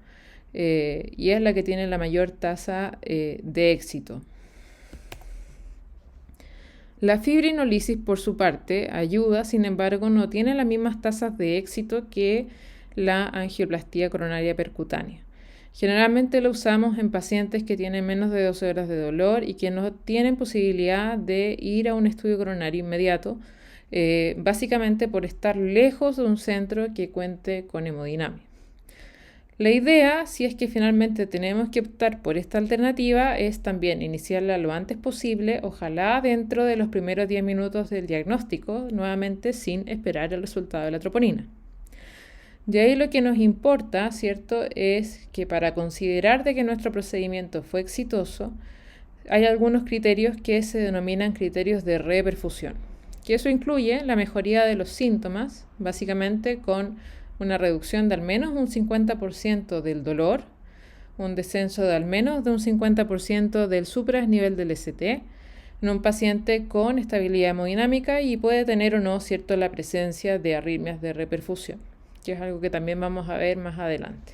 Speaker 1: y es la que tiene la mayor tasa de éxito. La fibrinolisis, por su parte, ayuda, sin embargo, no tiene las mismas tasas de éxito que la angioplastía coronaria percutánea. Generalmente lo usamos en pacientes que tienen menos de 12 horas de dolor y que no tienen posibilidad de ir a un estudio coronario inmediato, básicamente por estar lejos de un centro que cuente con hemodinamia. La idea, si es que finalmente tenemos que optar por esta alternativa, es también iniciarla lo antes posible, ojalá dentro de los primeros 10 minutos del diagnóstico, nuevamente sin esperar el resultado de la troponina. De ahí lo que nos importa, ¿cierto?, es que para considerar de que nuestro procedimiento fue exitoso, hay algunos criterios que se denominan criterios de reperfusión, que eso incluye la mejoría de los síntomas, básicamente con una reducción de al menos un 50% del dolor, un descenso de al menos de un 50% del supranivel del ST en un paciente con estabilidad hemodinámica y puede tener o no, ¿cierto?, la presencia de arritmias de reperfusión, que es algo que también vamos a ver más adelante.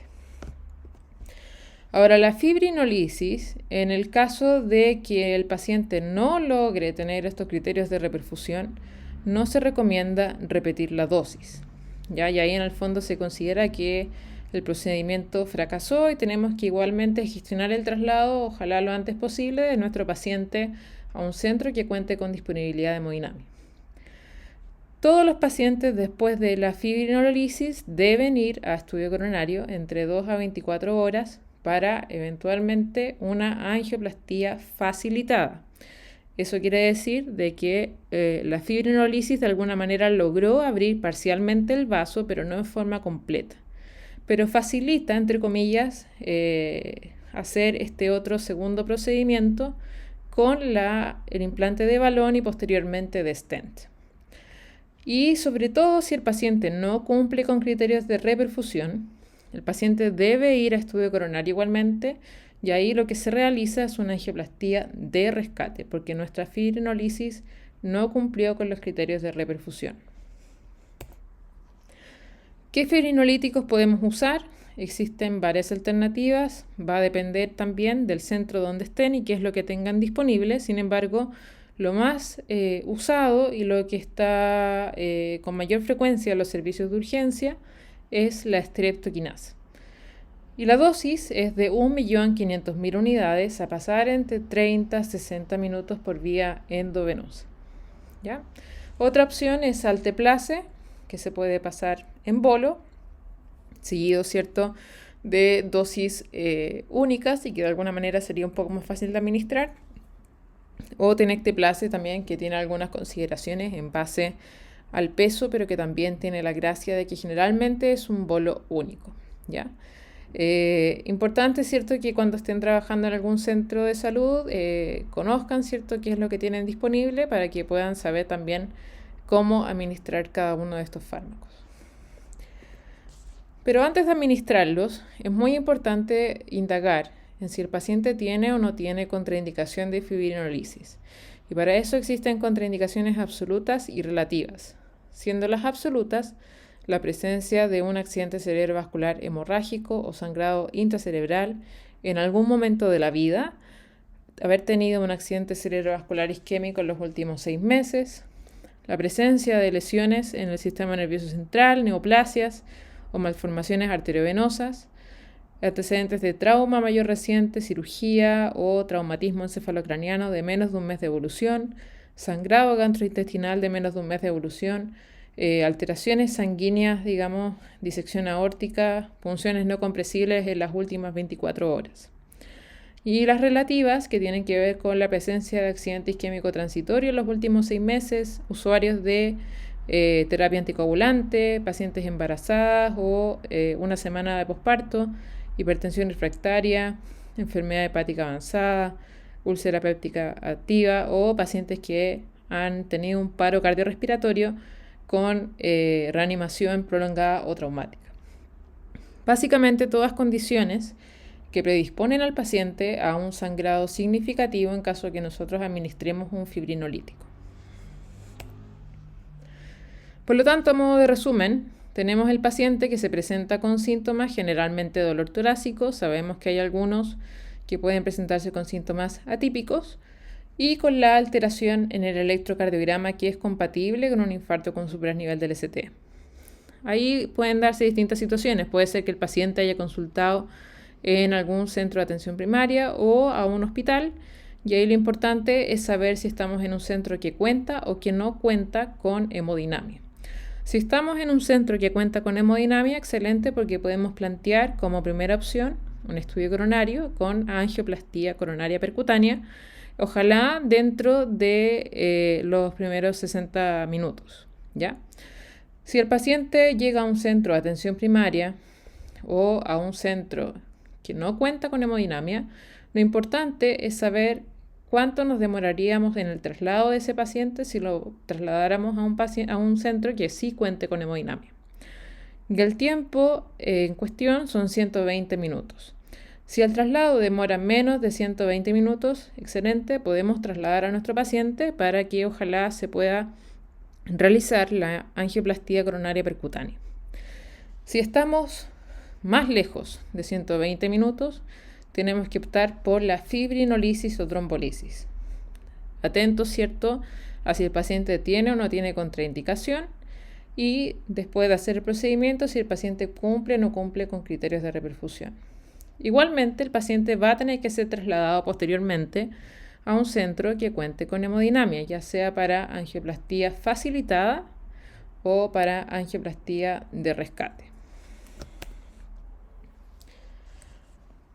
Speaker 1: Ahora, la fibrinolisis, en el caso de que el paciente no logre tener estos criterios de reperfusión, no se recomienda repetir la dosis. ¿Ya? Y ahí en el fondo se considera que el procedimiento fracasó y tenemos que igualmente gestionar el traslado, ojalá lo antes posible, de nuestro paciente a un centro que cuente con disponibilidad de hemodinamia. Todos los pacientes después de la fibrinolisis deben ir a estudio coronario entre 2 a 24 horas para eventualmente una angioplastía facilitada. Eso quiere decir de que la fibrinolisis de alguna manera logró abrir parcialmente el vaso, pero no en forma completa. Pero facilita, entre comillas, hacer este otro segundo procedimiento con el implante de balón y posteriormente de stent. Y sobre todo si el paciente no cumple con criterios de reperfusión, el paciente debe ir a estudio coronario igualmente. Y ahí lo que se realiza es una angioplastía de rescate, porque nuestra fibrinolisis no cumplió con los criterios de reperfusión. ¿Qué fibrinolíticos podemos usar? Existen varias alternativas, va a depender también del centro donde estén y qué es lo que tengan disponible. Sin embargo, lo más usado y lo que está con mayor frecuencia en los servicios de urgencia es la streptokinasa. Y la dosis es de 1.500.000 unidades a pasar entre 30 a 60 minutos por vía endovenosa. ¿Ya? Otra opción es alteplase, que se puede pasar en bolo, seguido, ¿cierto?, de dosis únicas y que de alguna manera sería un poco más fácil de administrar. O tenecteplase también, que tiene algunas consideraciones en base al peso, pero que también tiene la gracia de que generalmente es un bolo único. ¿Ya? Importante, ¿cierto?, que cuando estén trabajando en algún centro de salud conozcan, ¿cierto?, qué es lo que tienen disponible para que puedan saber también cómo administrar cada uno de estos fármacos. Pero antes de administrarlos, es muy importante indagar en si el paciente tiene o no tiene contraindicación de fibrinolisis. Y para eso existen contraindicaciones absolutas y relativas, siendo las absolutas la presencia de un accidente cerebrovascular hemorrágico o sangrado intracerebral en algún momento de la vida, haber tenido un accidente cerebrovascular isquémico en los últimos 6 meses, la presencia de lesiones en el sistema nervioso central, neoplasias o malformaciones arteriovenosas, antecedentes de trauma mayor reciente, cirugía o traumatismo encefalocraniano de menos de un mes de evolución, sangrado gastrointestinal de menos de un mes de evolución, alteraciones sanguíneas, disección aórtica, punciones no compresibles en las últimas 24 horas. Y las relativas, que tienen que ver con la presencia de accidente isquémico transitorio en los últimos 6 meses, usuarios de terapia anticoagulante, pacientes embarazadas o una semana de posparto, hipertensión refractaria, enfermedad hepática avanzada, úlcera péptica activa o pacientes que han tenido un paro cardiorrespiratorio con reanimación prolongada o traumática. Básicamente todas condiciones que predisponen al paciente a un sangrado significativo en caso de que nosotros administremos un fibrinolítico. Por lo tanto, a modo de resumen, tenemos el paciente que se presenta con síntomas, generalmente dolor torácico. Sabemos que hay algunos que pueden presentarse con síntomas atípicos y con la alteración en el electrocardiograma que es compatible con un infarto con supranivel del ST. Ahí pueden darse distintas situaciones. Puede ser que el paciente haya consultado en algún centro de atención primaria o a un hospital, y ahí lo importante es saber si estamos en un centro que cuenta o que no cuenta con hemodinamia. Si estamos en un centro que cuenta con hemodinamia, excelente, porque podemos plantear como primera opción un estudio coronario con angioplastía coronaria percutánea, ojalá dentro de los primeros 60 minutos, ¿ya? Si el paciente llega a un centro de atención primaria o a un centro que no cuenta con hemodinamia, lo importante es saber cuánto nos demoraríamos en el traslado de ese paciente si lo trasladáramos a un centro que sí cuente con hemodinamia. Y el tiempo en cuestión son 120 minutos. Si el traslado demora menos de 120 minutos, excelente, podemos trasladar a nuestro paciente para que ojalá se pueda realizar la angioplastía coronaria percutánea. Si estamos más lejos de 120 minutos, tenemos que optar por la fibrinolisis o trombolisis. Atentos, ¿cierto?, a si el paciente tiene o no tiene contraindicación y después de hacer el procedimiento, si el paciente cumple o no cumple con criterios de reperfusión. Igualmente, el paciente va a tener que ser trasladado posteriormente a un centro que cuente con hemodinamia, ya sea para angioplastía facilitada o para angioplastía de rescate.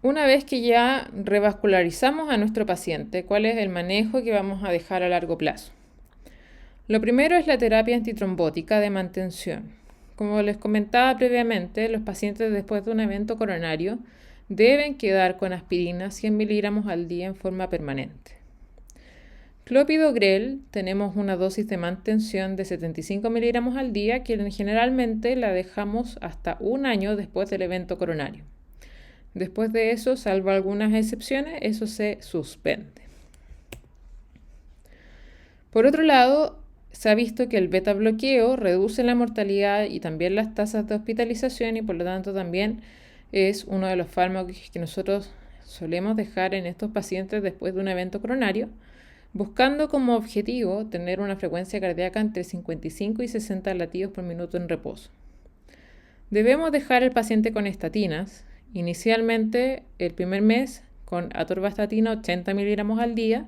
Speaker 1: Una vez que ya revascularizamos a nuestro paciente, ¿cuál es el manejo que vamos a dejar a largo plazo? Lo primero es la terapia antitrombótica de mantención. Como les comentaba previamente, los pacientes después de un evento coronario deben quedar con aspirina 100 miligramos al día en forma permanente. Clopidogrel, tenemos una dosis de mantención de 75 miligramos al día que generalmente la dejamos hasta un año después del evento coronario. Después de eso, salvo algunas excepciones, eso se suspende. Por otro lado, se ha visto que el beta bloqueo reduce la mortalidad y también las tasas de hospitalización, y por lo tanto también es uno de los fármacos que nosotros solemos dejar en estos pacientes después de un evento coronario, buscando como objetivo tener una frecuencia cardíaca entre 55 y 60 latidos por minuto en reposo. Debemos dejar al paciente con estatinas, inicialmente el primer mes con atorvastatina 80 miligramos al día,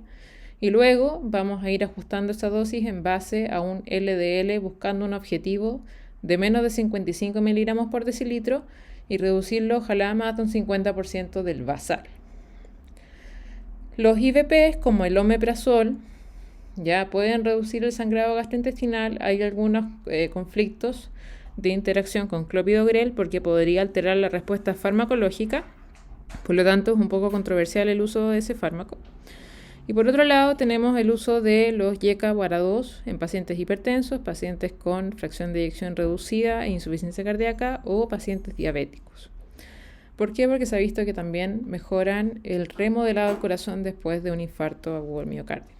Speaker 1: y luego vamos a ir ajustando esa dosis en base a un LDL buscando un objetivo de menos de 55 miligramos por decilitro y reducirlo ojalá más de un 50% del basal. Los IVPs como el omeprazol ya pueden reducir el sangrado gastrointestinal. Hay algunos conflictos de interacción con clopidogrel porque podría alterar la respuesta farmacológica, por lo tanto es un poco controversial el uso de ese fármaco. Y por otro lado tenemos el uso de los YECA-BARA2 en pacientes hipertensos, pacientes con fracción de eyección reducida e insuficiencia cardíaca o pacientes diabéticos. ¿Por qué? Porque se ha visto que también mejoran el remodelado del corazón después de un infarto agudo del miocardio.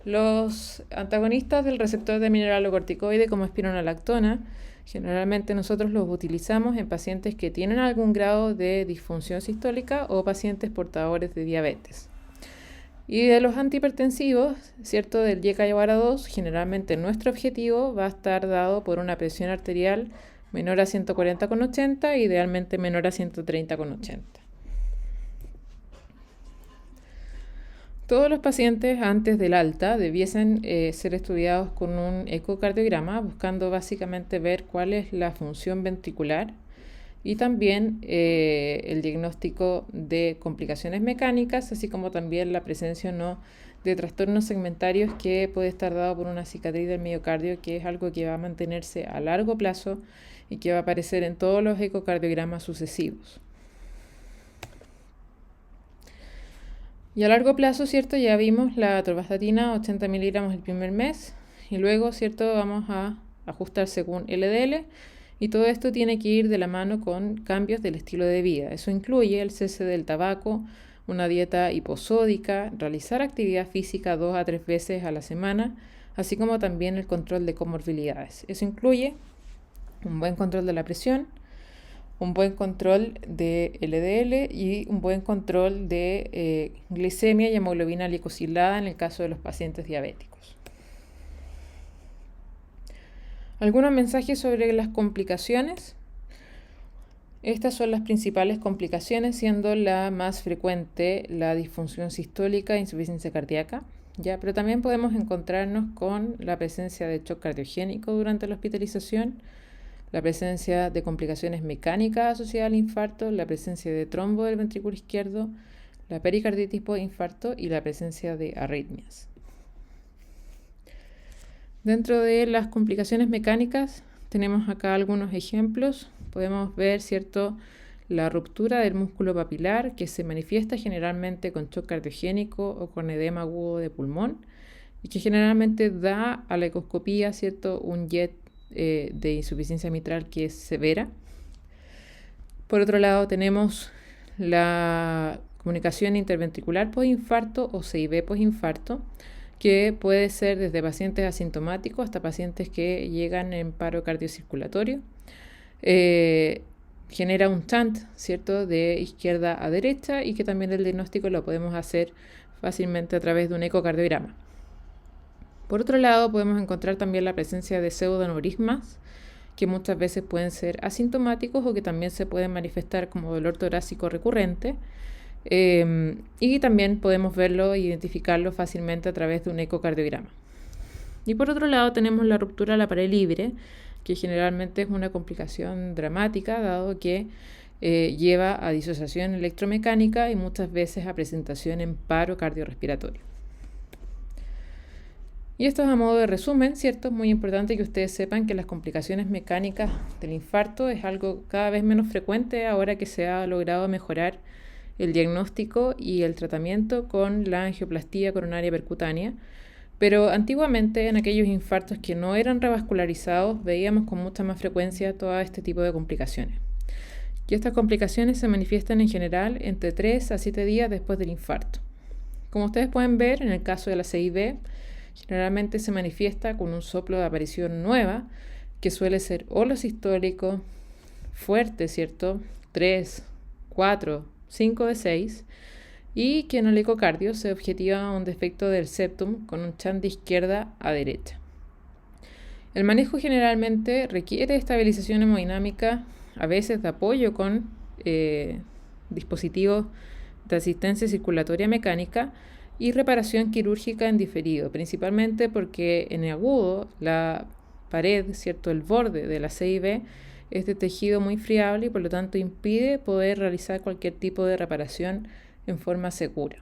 Speaker 1: Los antagonistas del receptor de mineralocorticoide como espironolactona, generalmente nosotros los utilizamos en pacientes que tienen algún grado de disfunción sistólica o pacientes portadores de diabetes. Y de los antihipertensivos, ¿cierto? Del YKA-2, generalmente nuestro objetivo va a estar dado por una presión arterial menor a 140/80, idealmente menor a 130/80. Todos los pacientes antes del alta debiesen ser estudiados con un ecocardiograma, buscando básicamente ver cuál es la función ventricular y también el diagnóstico de complicaciones mecánicas, así como también la presencia o no de trastornos segmentarios que puede estar dado por una cicatriz del miocardio, que es algo que va a mantenerse a largo plazo y que va a aparecer en todos los ecocardiogramas sucesivos. Y a largo plazo, ¿cierto? Ya vimos la atorvastatina, 80 miligramos el primer mes, y luego, ¿cierto? Vamos a ajustar según LDL, y todo esto tiene que ir de la mano con cambios del estilo de vida. Eso incluye el cese del tabaco, una dieta hiposódica, realizar actividad física 2 a 3 veces a la semana, así como también el control de comorbilidades. Eso incluye un buen control de la presión, un buen control de LDL y un buen control de glicemia y hemoglobina glicosilada en el caso de los pacientes diabéticos. Algunos mensajes sobre las complicaciones. Estas son las principales complicaciones, siendo la más frecuente la disfunción sistólica e insuficiencia cardíaca, ¿ya? Pero también podemos encontrarnos con la presencia de shock cardiogénico durante la hospitalización, la presencia de complicaciones mecánicas asociadas al infarto, la presencia de trombo del ventrículo izquierdo, la pericarditis post-infarto y la presencia de arritmias. Dentro de las complicaciones mecánicas tenemos acá algunos ejemplos. Podemos ver, ¿cierto?, la ruptura del músculo papilar, que se manifiesta generalmente con shock cardiogénico o con edema agudo de pulmón y que generalmente da a la ecoscopía, ¿cierto?, un jet de insuficiencia mitral que es severa. Por otro lado, tenemos la comunicación interventricular postinfarto o CIB postinfarto, que puede ser desde pacientes asintomáticos hasta pacientes que llegan en paro cardiocirculatorio. Genera un shunt, ¿cierto?, de izquierda a derecha, y que también el diagnóstico lo podemos hacer fácilmente a través de un ecocardiograma. Por otro lado, podemos encontrar también la presencia de pseudoaneurismas, que muchas veces pueden ser asintomáticos o que también se pueden manifestar como dolor torácico recurrente. Y también podemos verlo e identificarlo fácilmente a través de un ecocardiograma. Y por otro lado tenemos la ruptura de la pared libre, que generalmente es una complicación dramática, dado que lleva a disociación electromecánica y muchas veces a presentación en paro cardiorrespiratorio. Y esto es a modo de resumen, ¿cierto? Es muy importante que ustedes sepan que las complicaciones mecánicas del infarto es algo cada vez menos frecuente ahora que se ha logrado mejorar el diagnóstico y el tratamiento con la angioplastía coronaria percutánea. Pero antiguamente, en aquellos infartos que no eran revascularizados, veíamos con mucha más frecuencia todo este tipo de complicaciones. Y estas complicaciones se manifiestan en general entre 3 a 7 días después del infarto. Como ustedes pueden ver, en el caso de la CIB, generalmente se manifiesta con un soplo de aparición nueva, que suele ser holosistólico, fuerte, ¿cierto? 3, 4, 5 de 6, y que en el ecocardio se objetiva un defecto del septum con un shunt de izquierda a derecha. El manejo generalmente requiere estabilización hemodinámica, a veces de apoyo con dispositivos de asistencia circulatoria mecánica y reparación quirúrgica en diferido, principalmente porque en agudo la pared, ¿cierto?, el borde de la CIB es de tejido muy friable y por lo tanto impide poder realizar cualquier tipo de reparación en forma segura.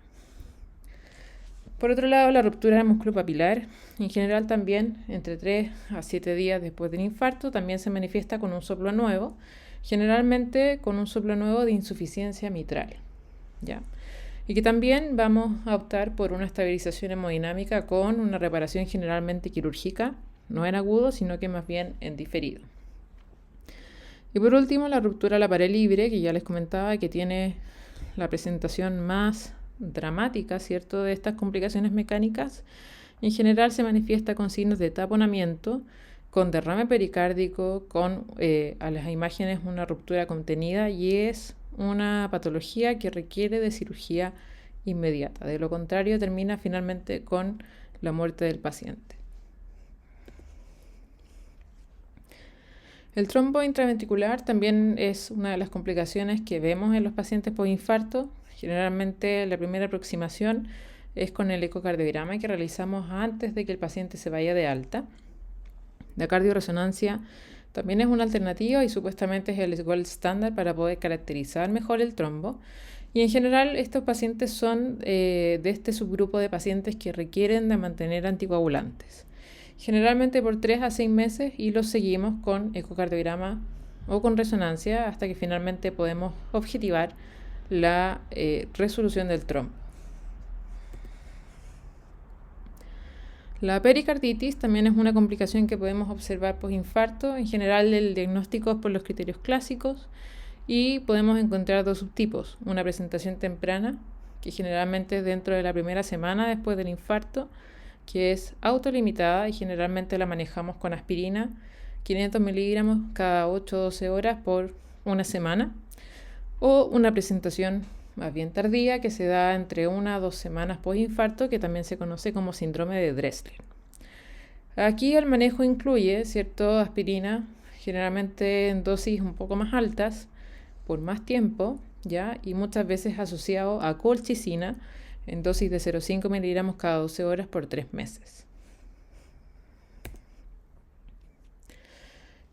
Speaker 1: Por otro lado, la ruptura del músculo papilar, en general también entre 3 a 7 días después del infarto, también se manifiesta con un soplo nuevo, generalmente con un soplo nuevo de insuficiencia mitral, ¿ya? Y que también vamos a optar por una estabilización hemodinámica con una reparación generalmente quirúrgica, no en agudo, sino que más bien en diferido. Y por último, la ruptura de la pared libre, que ya les comentaba que tiene la presentación más dramática, ¿cierto?, de estas complicaciones mecánicas. En general se manifiesta con signos de taponamiento, con derrame pericárdico, con a las imágenes una ruptura contenida, y es una patología que requiere de cirugía inmediata. De lo contrario, termina finalmente con la muerte del paciente. El trombo intraventricular también es una de las complicaciones que vemos en los pacientes postinfarto. Generalmente la primera aproximación es con el ecocardiograma que realizamos antes de que el paciente se vaya de alta. La cardioresonancia también es una alternativa y supuestamente es el gold estándar para poder caracterizar mejor el trombo. Y en general estos pacientes son de este subgrupo de pacientes que requieren de mantener anticoagulantes. Generalmente por 3 a 6 meses, y los seguimos con ecocardiograma o con resonancia hasta que finalmente podemos objetivar la resolución del trombo. La pericarditis también es una complicación que podemos observar postinfarto. En general el diagnóstico es por los criterios clásicos y podemos encontrar 2 subtipos. Una presentación temprana, que generalmente es dentro de la primera semana después del infarto, que es autolimitada y generalmente la manejamos con aspirina, 500 miligramos cada 8 o 12 horas por una semana. O una presentación más bien tardía que se da entre 1 a 2 semanas postinfarto, que también se conoce como síndrome de Dressler. Aquí el manejo incluye, ¿cierto?, aspirina, generalmente en dosis un poco más altas, por más tiempo, ¿ya? Y muchas veces asociado a colchicina, en dosis de 0,5 miligramos cada 12 horas por 3 meses.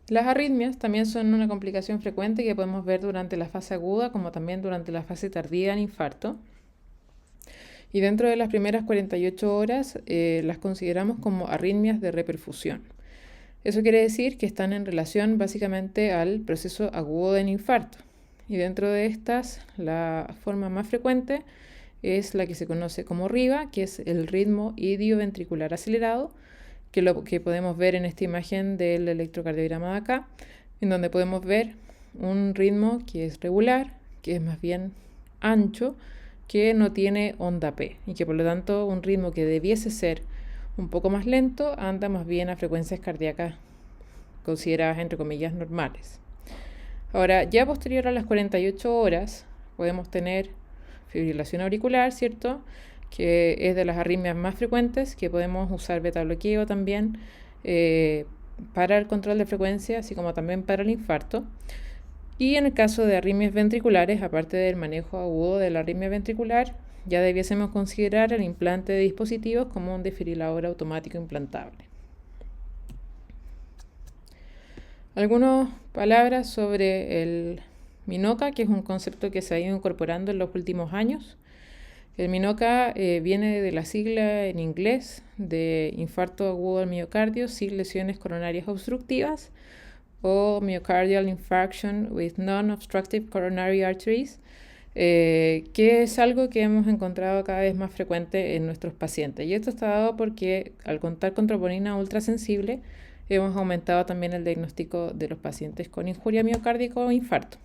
Speaker 1: Las arritmias también son una complicación frecuente que podemos ver durante la fase aguda como también durante la fase tardía del infarto. Y dentro de las primeras 48 horas las consideramos como arritmias de reperfusión. Eso quiere decir que están en relación básicamente al proceso agudo del infarto. Y dentro de estas, la forma más frecuente es la que se conoce como RIVA, que es el ritmo idioventricular acelerado, que lo que podemos ver en esta imagen del electrocardiograma de acá, en donde podemos ver un ritmo que es regular, que es más bien ancho, que no tiene onda P, y que por lo tanto un ritmo que debiese ser un poco más lento anda más bien a frecuencias cardíacas consideradas entre comillas normales. Ahora, ya posterior a las 48 horas podemos tener fibrilación auricular, ¿cierto?, que es de las arritmias más frecuentes, que podemos usar beta bloqueo también para el control de frecuencia, así como también para el infarto. Y en el caso de arritmias ventriculares, aparte del manejo agudo de la arritmia ventricular, ya debiésemos considerar el implante de dispositivos como un desfibrilador automático implantable. Algunas palabras sobre el MINOCA, que es un concepto que se ha ido incorporando en los últimos años. El MINOCA viene de la sigla en inglés de infarto agudo al miocardio sin lesiones coronarias obstructivas, o myocardial infarction with non-obstructive coronary arteries, que es algo que hemos encontrado cada vez más frecuente en nuestros pacientes. Y esto está dado porque al contar con troponina ultrasensible, hemos aumentado también el diagnóstico de los pacientes con injuria miocárdica o infarto.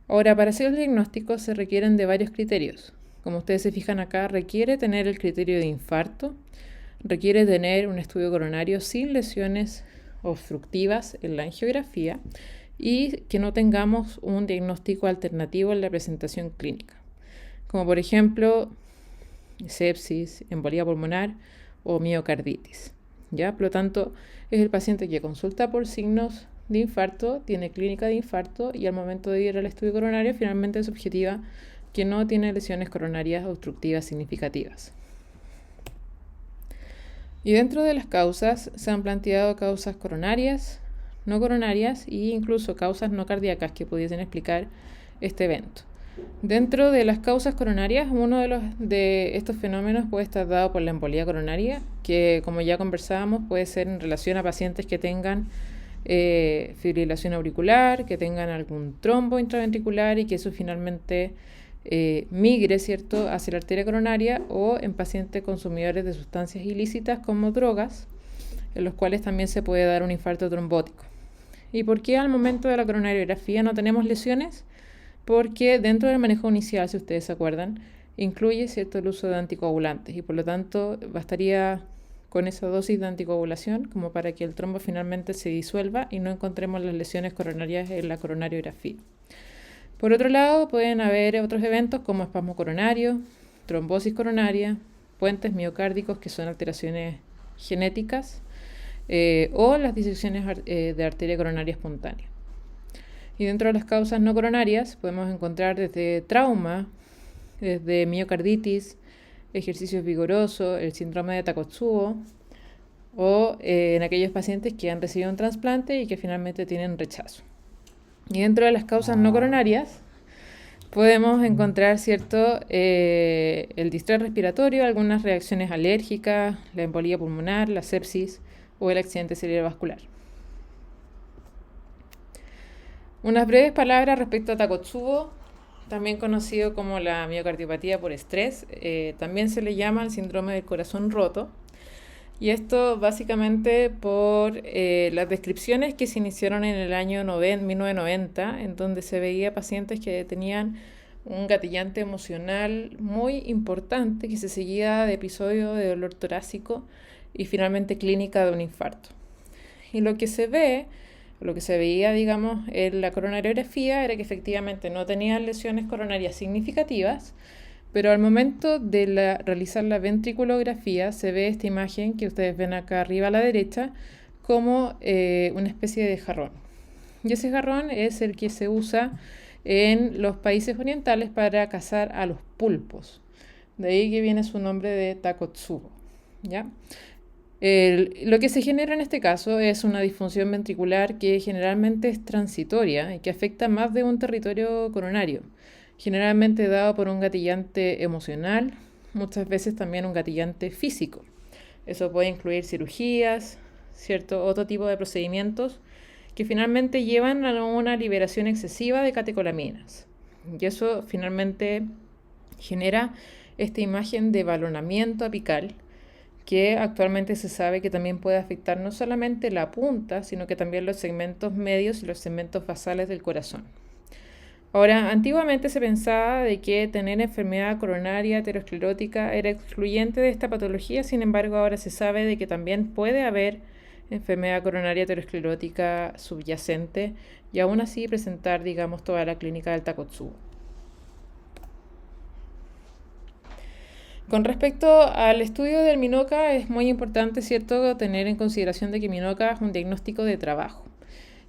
Speaker 1: Ahora, para hacer el diagnóstico se requieren de varios criterios. Como ustedes se fijan acá, requiere tener el criterio de infarto, requiere tener un estudio coronario sin lesiones obstructivas en la angiografía y que no tengamos un diagnóstico alternativo en la presentación clínica, como por ejemplo sepsis, embolía pulmonar o miocarditis. ¿Ya? Por lo tanto, es el paciente que consulta por signos de infarto, tiene clínica de infarto y al momento de ir al estudio coronario finalmente es objetiva que no tiene lesiones coronarias obstructivas significativas. Y dentro de las causas se han planteado causas coronarias, no coronarias e incluso causas no cardíacas que pudiesen explicar este evento. Dentro de las causas coronarias, uno de estos fenómenos puede estar dado por la embolía coronaria, que como ya conversábamos puede ser en relación a pacientes que tengan fibrilación auricular, que tengan algún trombo intraventricular y que eso finalmente migre, ¿cierto?, hacia la arteria coronaria, o en pacientes consumidores de sustancias ilícitas como drogas, en los cuales también se puede dar un infarto trombótico. ¿Y por qué al momento de la coronariografía no tenemos lesiones? Porque dentro del manejo inicial, si ustedes se acuerdan, incluye cierto el uso de anticoagulantes y por lo tanto bastaría con esa dosis de anticoagulación como para que el trombo finalmente se disuelva y no encontremos las lesiones coronarias en la coronariografía. Por otro lado, pueden haber otros eventos como espasmo coronario, trombosis coronaria, puentes miocárdicos, que son alteraciones genéticas, o las disecciones de arteria coronaria espontánea. Y dentro de las causas no coronarias podemos encontrar desde trauma, desde miocarditis, ejercicios vigorosos, el síndrome de Takotsubo, o en aquellos pacientes que han recibido un trasplante y que finalmente tienen rechazo. Y dentro de las causas no coronarias podemos encontrar el distrés respiratorio, algunas reacciones alérgicas, la embolía pulmonar, la sepsis o el accidente cerebrovascular. Unas breves palabras respecto a Takotsubo, también conocido como la miocardiopatía por estrés. También se le llama el síndrome del corazón roto. Y esto básicamente por las descripciones que se iniciaron en el año 1990, en donde se veía pacientes que tenían un gatillante emocional muy importante que se seguía de episodio de dolor torácico y finalmente clínica de un infarto. Y lo que se veía, digamos, en la coronariografía era que efectivamente no tenían lesiones coronarias significativas, pero al momento de realizar la ventriculografía se ve esta imagen que ustedes ven acá arriba a la derecha como una especie de jarrón. Y ese jarrón es el que se usa en los países orientales para cazar a los pulpos. De ahí que viene su nombre de Takotsubo, ¿ya? Lo que se genera en este caso es una disfunción ventricular que generalmente es transitoria y que afecta más de un territorio coronario, generalmente dado por un gatillante emocional, muchas veces también un gatillante físico. Eso puede incluir cirugías, otro tipo de procedimientos que finalmente llevan a una liberación excesiva de catecolaminas. Y eso finalmente genera esta imagen de balonamiento apical, que actualmente se sabe que también puede afectar no solamente la punta, sino que también los segmentos medios y los segmentos basales del corazón. Ahora, antiguamente se pensaba de que tener enfermedad coronaria aterosclerótica era excluyente de esta patología, sin embargo ahora se sabe de que también puede haber enfermedad coronaria aterosclerótica subyacente y aún así presentar, digamos, toda la clínica del Takotsubo. Con respecto al estudio del MINOCA, es muy importante, tener en consideración de que MINOCA es un diagnóstico de trabajo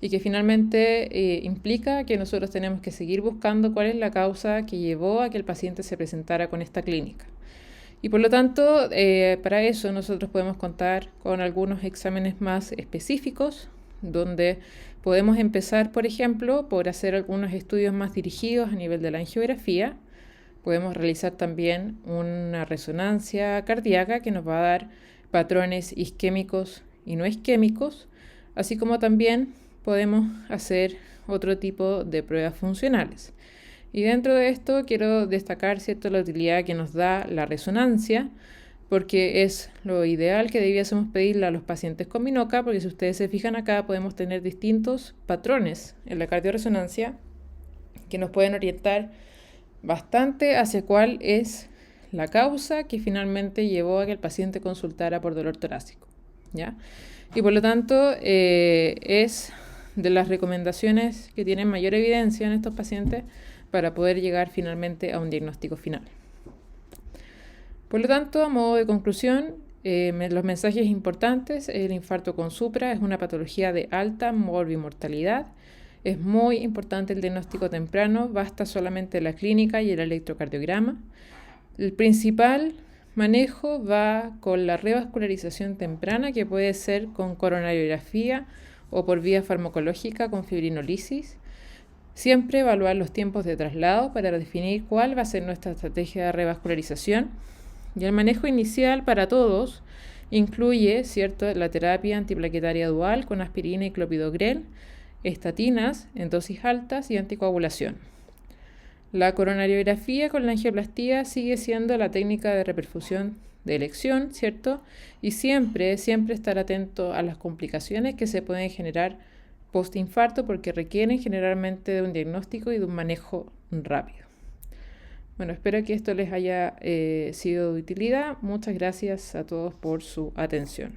Speaker 1: y que finalmente implica que nosotros tenemos que seguir buscando cuál es la causa que llevó a que el paciente se presentara con esta clínica. Y por lo tanto, para eso nosotros podemos contar con algunos exámenes más específicos, donde podemos empezar, por ejemplo, por hacer algunos estudios más dirigidos a nivel de la angiografía. Podemos realizar también una resonancia cardíaca que nos va a dar patrones isquémicos y no isquémicos, así como también podemos hacer otro tipo de pruebas funcionales. Y dentro de esto quiero destacar la utilidad que nos da la resonancia, porque es lo ideal que debiésemos pedirle a los pacientes con MINOCA, porque si ustedes se fijan acá podemos tener distintos patrones en la cardioresonancia que nos pueden orientar bastante hacia cuál es la causa que finalmente llevó a que el paciente consultara por dolor torácico, ¿ya? Y por lo tanto es de las recomendaciones que tienen mayor evidencia en estos pacientes para poder llegar finalmente a un diagnóstico final. Por lo tanto, a modo de conclusión, los mensajes importantes: el infarto con supra es una patología de alta morbimortalidad. Es muy importante el diagnóstico temprano, basta solamente la clínica y el electrocardiograma. El principal manejo va con la revascularización temprana, que puede ser con coronariografía o por vía farmacológica con fibrinolisis. Siempre evaluar los tiempos de traslado para definir cuál va a ser nuestra estrategia de revascularización. Y el manejo inicial para todos incluye, la terapia antiplaquetaria dual con aspirina y clopidogrel, estatinas en dosis altas y anticoagulación. La coronariografía con la angioplastía sigue siendo la técnica de reperfusión de elección, Y siempre estar atento a las complicaciones que se pueden generar postinfarto porque requieren generalmente de un diagnóstico y de un manejo rápido. Bueno, espero que esto les haya sido de utilidad. Muchas gracias a todos por su atención.